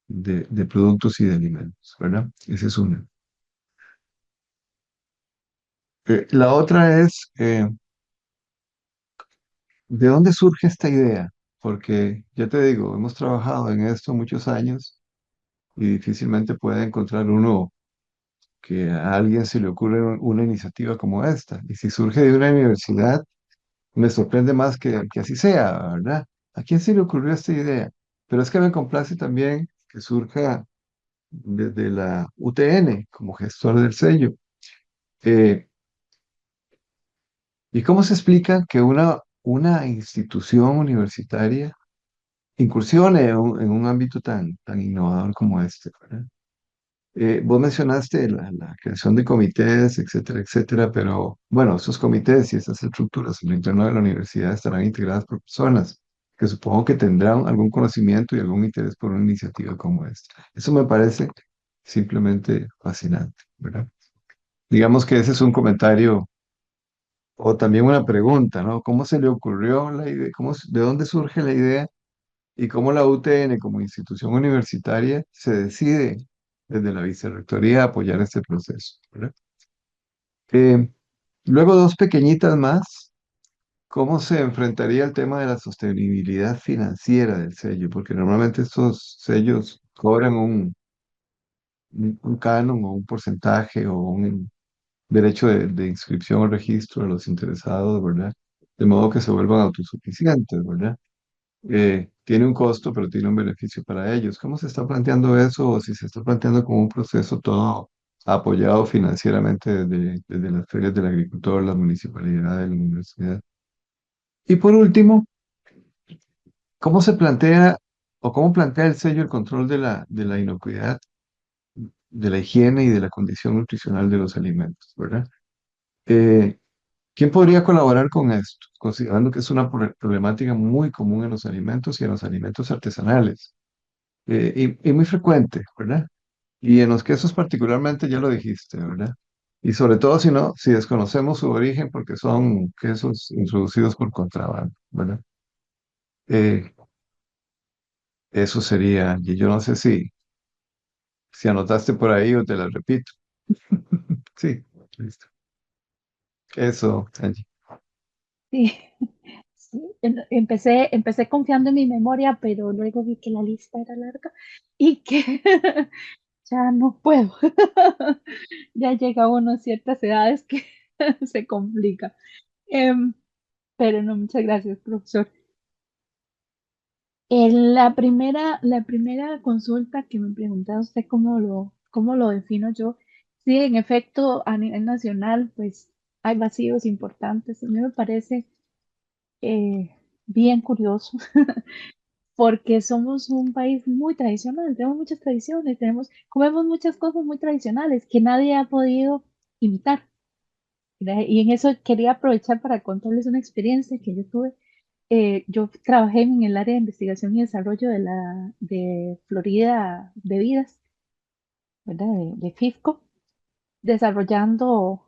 de productos y de alimentos, ¿verdad? Esa es una. La otra es, ¿de dónde surge esta idea? Porque ya te digo, hemos trabajado en esto muchos años y difícilmente puede encontrar uno que a alguien se le ocurre una iniciativa como esta. Y si surge de una universidad, me sorprende más que así sea, ¿verdad? ¿A quién se le ocurrió esta idea? Pero es que me complace también que surja desde la UTN como gestor del sello. Eh, ¿Y cómo se explica que una institución universitaria incursione en un ámbito tan innovador como este, ¿verdad? Vos mencionaste la creación de comités, etcétera, etcétera, pero bueno, esos comités y esas estructuras en el interno de la universidad estarán integradas por personas que supongo que tendrán algún conocimiento y algún interés por una iniciativa como esta. Eso me parece simplemente fascinante, ¿verdad? Digamos que ese es un comentario o también una pregunta, ¿no? ¿Cómo se le ocurrió la idea? De dónde surge la idea? Y cómo la UTN como institución universitaria se decide desde la vicerrectoría a apoyar este proceso, ¿verdad? Eh, Luego dos pequeñitas más. ¿Cómo se enfrentaría el tema de la sostenibilidad financiera del sello? Porque normalmente estos sellos cobran un canon o un porcentaje o un derecho de inscripción o registro a los interesados, ¿verdad? De modo que se vuelvan autosuficientes, ¿verdad? Tiene un costo, pero tiene un beneficio para ellos. ¿Cómo se está planteando eso? O si se está planteando como un proceso todo apoyado financieramente desde las ferias del agricultor, la municipalidad, la universidad. Y por último, ¿cómo se plantea o cómo plantea el sello el control de la inocuidad, de la higiene y de la condición nutricional de los alimentos, ¿verdad? Eh, ¿Quién podría colaborar con esto? Considerando que es una problemática muy común en los alimentos y en los alimentos artesanales. Y muy frecuente, ¿verdad? Y en los quesos particularmente ya lo dijiste, ¿verdad? Y sobre todo si no, si desconocemos su origen porque son quesos introducidos por contrabando, ¿verdad? Eh, Eso sería, y yo no sé si anotaste por ahí o te la repito. Sí, listo. Eso, Angie. Sí, sí, empecé confiando en mi memoria, pero luego vi que la lista era larga y que ya no puedo. Ya llega uno a ciertas edades que se complica. Em, pero no, muchas gracias, profesor. La primera consulta que me preguntaba usted cómo lo defino yo, sí, en efecto, a nivel nacional, pues hay vacíos importantes. A mí me parece eh, bien curioso, porque somos un país muy tradicional, tenemos muchas tradiciones, comemos muchas cosas muy tradicionales que nadie ha podido imitar. ¿Verdad? Y en eso quería aprovechar para contarles una experiencia que yo tuve. Yo trabajé en el área de investigación y desarrollo de Florida Bebidas, ¿verdad? De FIFCO, desarrollando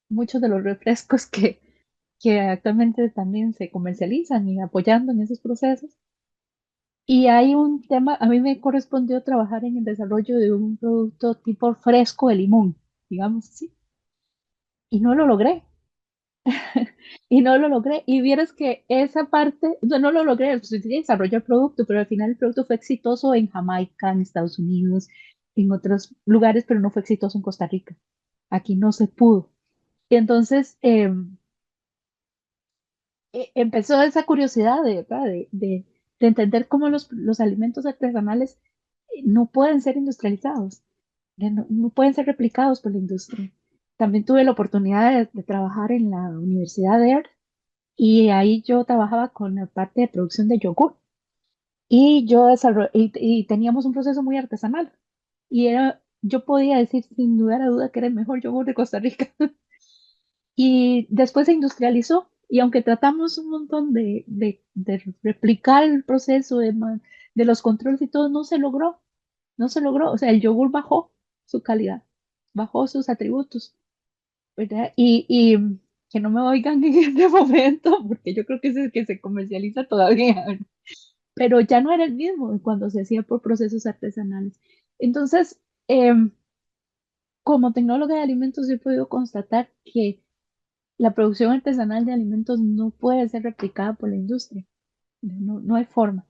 muchos de los refrescos que actualmente también se comercializan y apoyando en esos procesos. Y hay un tema, a mí me correspondió trabajar en el desarrollo de un producto tipo fresco de limón, digamos así, y no lo logré. y no lo logré. Y vieras que esa parte, no lo logré, pues, sí desarrollé el producto, pero al final el producto fue exitoso en Jamaica, en Estados Unidos, en otros lugares, pero no fue exitoso en Costa Rica. Aquí no se pudo. Y entonces empezó esa curiosidad de, ¿verdad? De entender cómo los alimentos artesanales no pueden ser industrializados, no pueden ser replicados por la industria. También tuve la oportunidad de trabajar en la Universidad de Air y ahí yo trabajaba con la parte de producción de yogur y y teníamos un proceso muy artesanal y yo podía decir sin lugar a duda que era el mejor yogur de Costa Rica. Y después se industrializó y aunque tratamos un montón de replicar el proceso de los controles y todo, no se logró. O sea, el yogur bajó su calidad, bajó sus atributos, ¿verdad? Y que no me oigan en este momento, porque yo creo que es el que se comercializa todavía, ¿verdad? Pero ya no era el mismo cuando se hacía por procesos artesanales. Entonces, como tecnóloga de alimentos, he podido constatar que la producción artesanal de alimentos no puede ser replicada por la industria, no hay forma.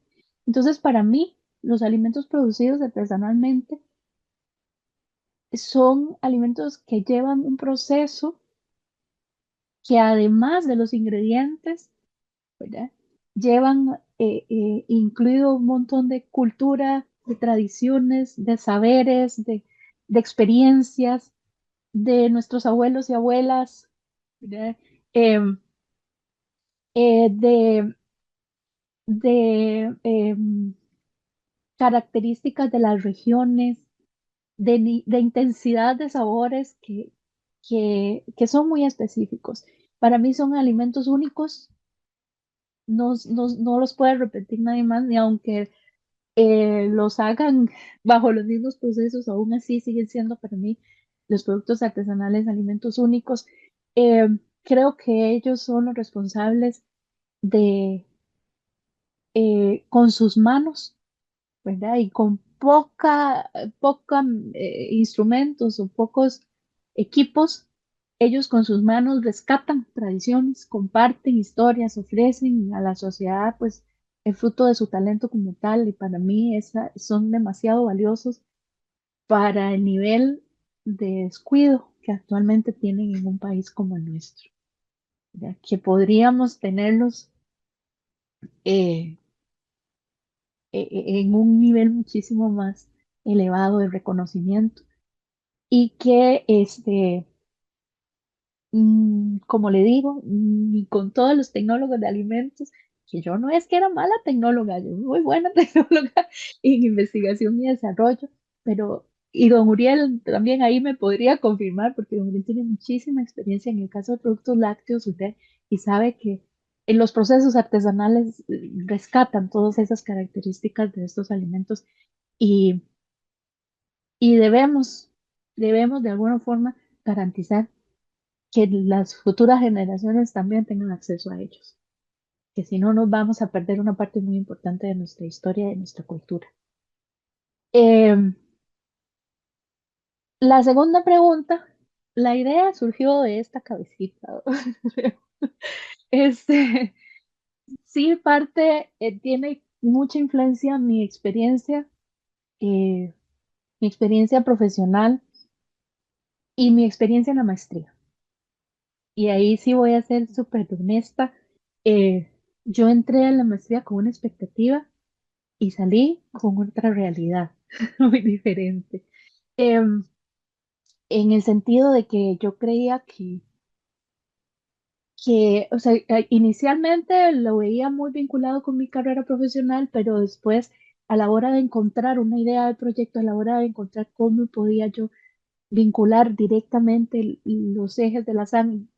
Entonces, para mí, los alimentos producidos artesanalmente son alimentos que llevan un proceso que además de los ingredientes, ¿verdad? Llevan incluido un montón de cultura, de tradiciones, de saberes, de experiencias de nuestros abuelos y abuelas, ¿verdad? Em, de características de las regiones, de intensidad de sabores que son muy específicos. Para mí son alimentos únicos, no los puede repetir nadie más, ni aunque los hagan bajo los mismos procesos, aún así siguen siendo para mí los productos artesanales alimentos únicos. Eh, Creo que ellos son los responsables de, con sus manos, ¿verdad? Y con poca instrumentos o pocos equipos, ellos con sus manos rescatan tradiciones, comparten historias, ofrecen a la sociedad, pues, el fruto de su talento como tal, y para mí son demasiado valiosos para el nivel de descuido que actualmente tienen en un país como el nuestro, ¿verdad? Que podríamos tenerlos eh, en un nivel muchísimo más elevado de reconocimiento y que, como le digo, ni con todos los tecnólogos de alimentos, que yo no es que era mala tecnóloga, yo muy buena tecnóloga en investigación y desarrollo, pero, y don Uriel también ahí me podría confirmar, porque don Uriel tiene muchísima experiencia en el caso de productos lácteos, usted, y sabe que en los procesos artesanales rescatan todas esas características de estos alimentos y, y debemos de alguna forma garantizar que las futuras generaciones también tengan acceso a ellos, que si no nos vamos a perder una parte muy importante de nuestra historia y de nuestra cultura. Eh, la segunda pregunta, la idea surgió de esta cabecita. Este, sí, parte tiene mucha influencia eh, mi experiencia profesional y mi experiencia en la maestría. Y ahí sí voy a ser súper honesta. Eh, yo entré a la maestría con una expectativa y salí con otra realidad muy diferente. Em, en el sentido de que yo creía o sea, inicialmente lo veía muy vinculado con mi carrera profesional, pero después, a la hora de encontrar una idea del proyecto, a la hora de encontrar cómo podía yo vincular directamente los ejes de la SAN.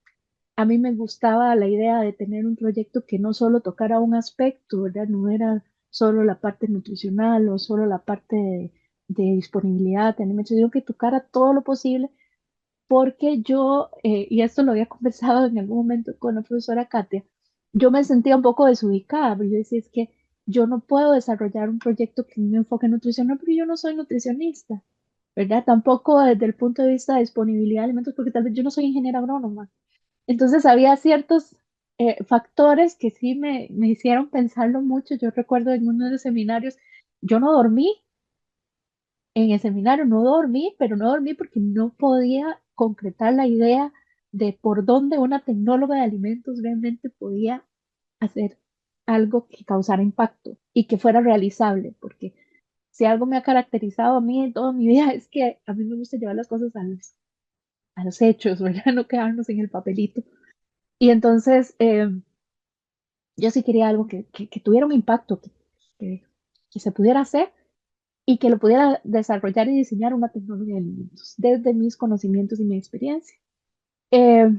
A mí me gustaba la idea de tener un proyecto que no solo tocara un aspecto, ¿verdad? No era solo la parte nutricional o solo la parte de disponibilidad de alimentos, sino que tocara todo lo posible, porque yo, y esto lo había conversado en algún momento con la profesora Katia, yo me sentía un poco desubicada, porque yo decía, es que yo no puedo desarrollar un proyecto que me enfoque nutricional, porque yo no soy nutricionista, ¿verdad? Tampoco desde el punto de vista de disponibilidad de alimentos, porque tal vez yo no soy ingeniera agrónoma. Entonces había ciertos factores que sí me hicieron pensarlo mucho. Yo recuerdo en uno de los seminarios, yo no dormí en el seminario, no dormí, pero no dormí porque no podía concretar la idea de por dónde una tecnóloga de alimentos realmente podía hacer algo que causara impacto y que fuera realizable, porque si algo me ha caracterizado a mí en toda mi vida es que a mí me gusta llevar las cosas a los hechos, ¿verdad? No quedarnos en el papelito. Y entonces yo sí quería algo que tuviera un impacto, que, que se pudiera hacer y que lo pudiera desarrollar y diseñar una tecnología de alimentos desde mis conocimientos y mi experiencia. Eh,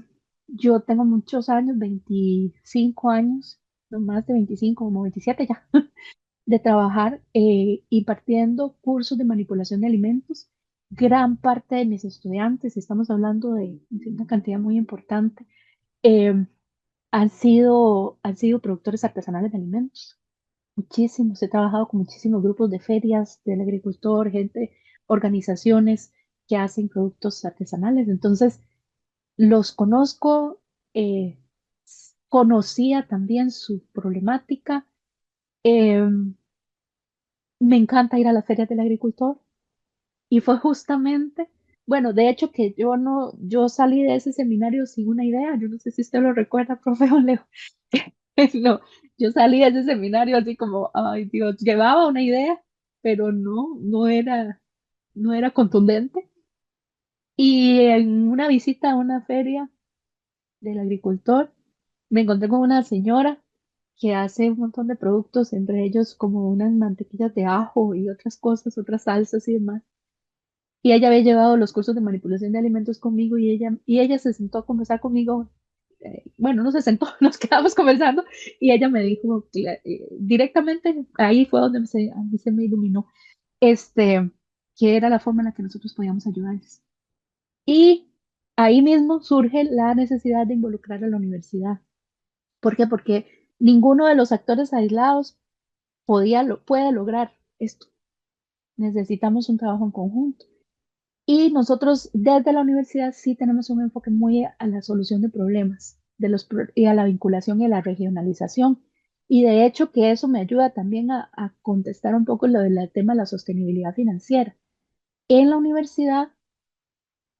yo tengo muchos años, 25 años, no más de 25, como 27 ya, de trabajar impartiendo cursos de manipulación de alimentos. Gran parte de mis estudiantes, estamos hablando de una cantidad muy importante, eh, han sido productores artesanales de alimentos. Muchísimos, he trabajado con muchísimos grupos de ferias del agricultor, gente, organizaciones que hacen productos artesanales. Entonces, los conozco, eh, conocía también su problemática. eh, Me encanta ir a las ferias del agricultor y fue justamente, bueno, de hecho que yo no, yo salí de ese seminario sin una idea. Yo no sé si usted lo recuerda, profe Olejo. No, yo salí de ese seminario así como, ay Dios, llevaba una idea, pero no era contundente. Y en una visita a una feria del agricultor, me encontré con una señora que hace un montón de productos, entre ellos como unas mantequillas de ajo y otras cosas, otras salsas y demás. Y ella había llevado los cursos de manipulación de alimentos conmigo y ella se sentó a conversar conmigo. Bueno, no se sentó, nos quedamos conversando y ella me dijo directamente, ahí fue donde a mí se me iluminó, este, que era la forma en la que nosotros podíamos ayudarles. Y ahí mismo surge la necesidad de involucrar a la universidad. ¿Por qué? Porque ninguno de los actores aislados puede lograr esto. Necesitamos un trabajo en conjunto. Y nosotros desde la universidad sí tenemos un enfoque muy a la solución de problemas y a la vinculación y a la regionalización. Y de hecho que eso me ayuda también a contestar un poco lo del tema de la sostenibilidad financiera. En la universidad,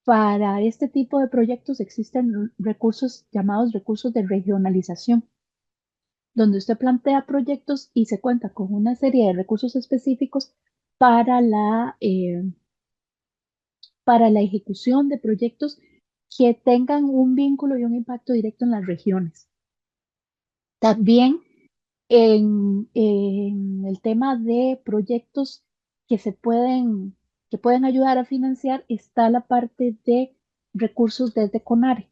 para este tipo de proyectos existen recursos llamados recursos de regionalización, donde usted plantea proyectos y se cuenta con una serie de recursos específicos para la ejecución de proyectos que tengan un vínculo y un impacto directo en las regiones. También en el tema de proyectos que que pueden ayudar a financiar está la parte de recursos desde CONARE,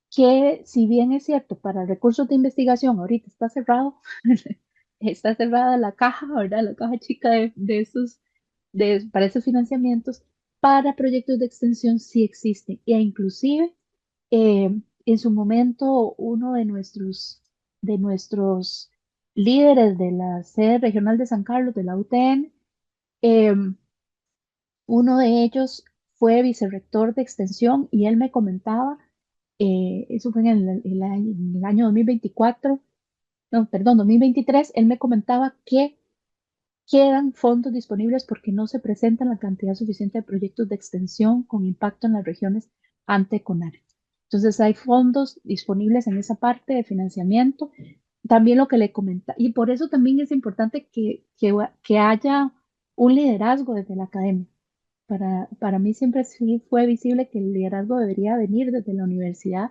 que si bien es cierto, para recursos de investigación ahorita está cerrado, está cerrada la caja, ¿verdad? La caja chica para esos financiamientos, para proyectos de extensión sí existen. E inclusive, en su momento, uno de nuestros líderes de la sede regional de San Carlos, de la UTN, eh, uno de ellos fue vicerrector de extensión y él me comentaba, eso fue en el año 2024, no, perdón, 2023. Él me comentaba que quedan fondos disponibles porque no se presentan la cantidad suficiente de proyectos de extensión con impacto en las regiones ante CONARE. Entonces hay fondos disponibles en esa parte de financiamiento. También lo que le comenta, y por eso también es importante que haya un liderazgo desde la academia. Para mí siempre sí fue visible que el liderazgo debería venir desde la universidad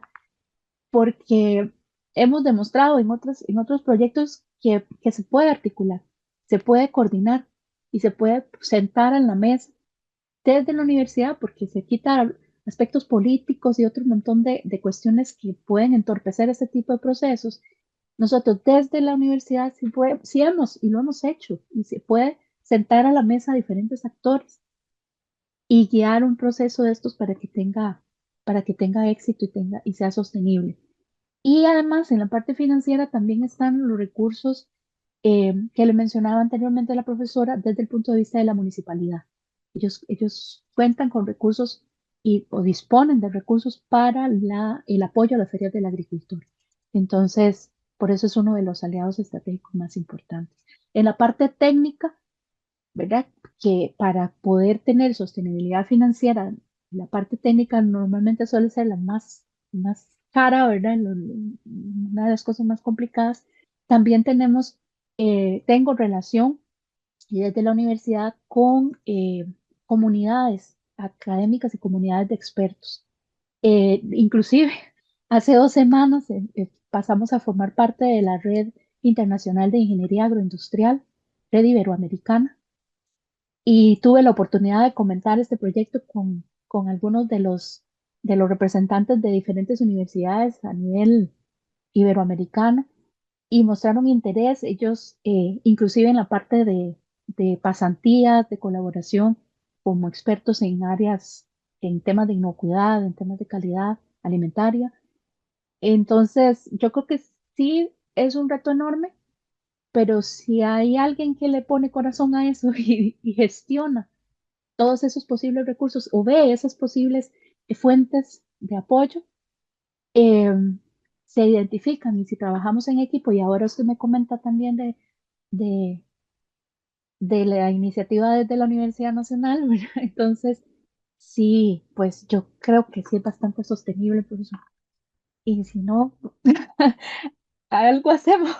porque hemos demostrado en otros proyectos que se puede articular, se puede coordinar y se puede sentar en la mesa desde la universidad porque se quita aspectos políticos y otro montón de cuestiones que pueden entorpecer este tipo de procesos. Nosotros desde la universidad sí hemos y lo hemos hecho y se puede sentar a la mesa a diferentes actores y guiar un proceso de estos para que tenga éxito y sea sostenible. Y además, en la parte financiera también están los recursos que le mencionaba anteriormente la profesora desde el punto de vista de la municipalidad. Ellos cuentan con recursos o disponen de recursos para el apoyo a las ferias del agricultor. Entonces, por eso es uno de los aliados estratégicos más importantes. En la parte técnica, ¿verdad? Que para poder tener sostenibilidad financiera, la parte técnica normalmente suele ser la más cara, ¿verdad? Una de las cosas más complicadas. También tengo relación y desde la universidad con comunidades académicas y comunidades de expertos. Inclusive, hace 2 semanas pasamos a formar parte de la Red Internacional de Ingeniería Agroindustrial, Red Iberoamericana, y tuve la oportunidad de comentar este proyecto con algunos de los representantes de diferentes universidades a nivel iberoamericano y mostraron interés, ellos inclusive en la parte de pasantías, de colaboración como expertos en áreas, en temas de inocuidad, en temas de calidad alimentaria. Entonces, yo creo que sí es un reto enorme, pero si hay alguien que le pone corazón a eso y gestiona todos esos posibles recursos o ve esas posibles fuentes de apoyo, eh, se identifican y si trabajamos en equipo, y ahora usted me comenta también de, de la iniciativa desde la Universidad Nacional, ¿verdad? Entonces, sí, pues yo creo que sí es bastante sostenible, por eso. Y si no, algo hacemos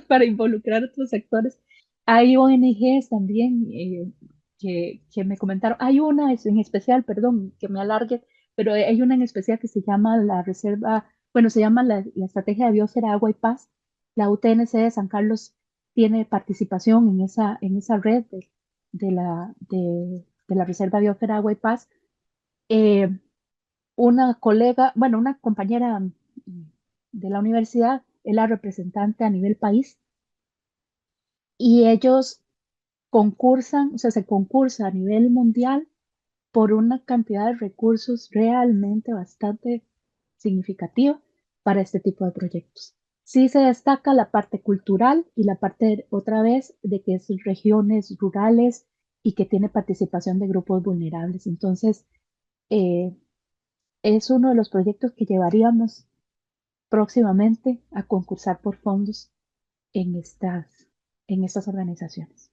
para involucrar a otros sectores. Hay ONGs también que me comentaron. Hay una en especial, perdón, que me alargue, pero hay una en especial que se llama la Reserva, bueno, se llama la Estrategia de Biosfera, Agua y Paz. La UTNC de San Carlos tiene participación en esa red de la Reserva Biosfera, Agua y Paz. Eh, una colega, bueno, una compañera de la universidad, es la representante a nivel país y ellos concursan, o sea, se concursa a nivel mundial por una cantidad de recursos realmente bastante significativa para este tipo de proyectos. Sí se destaca la parte cultural y la parte, otra vez, de que es regiones rurales y que tiene participación de grupos vulnerables. Entonces, eh, es uno de los proyectos que llevaríamos próximamente a concursar por fondos en estas organizaciones.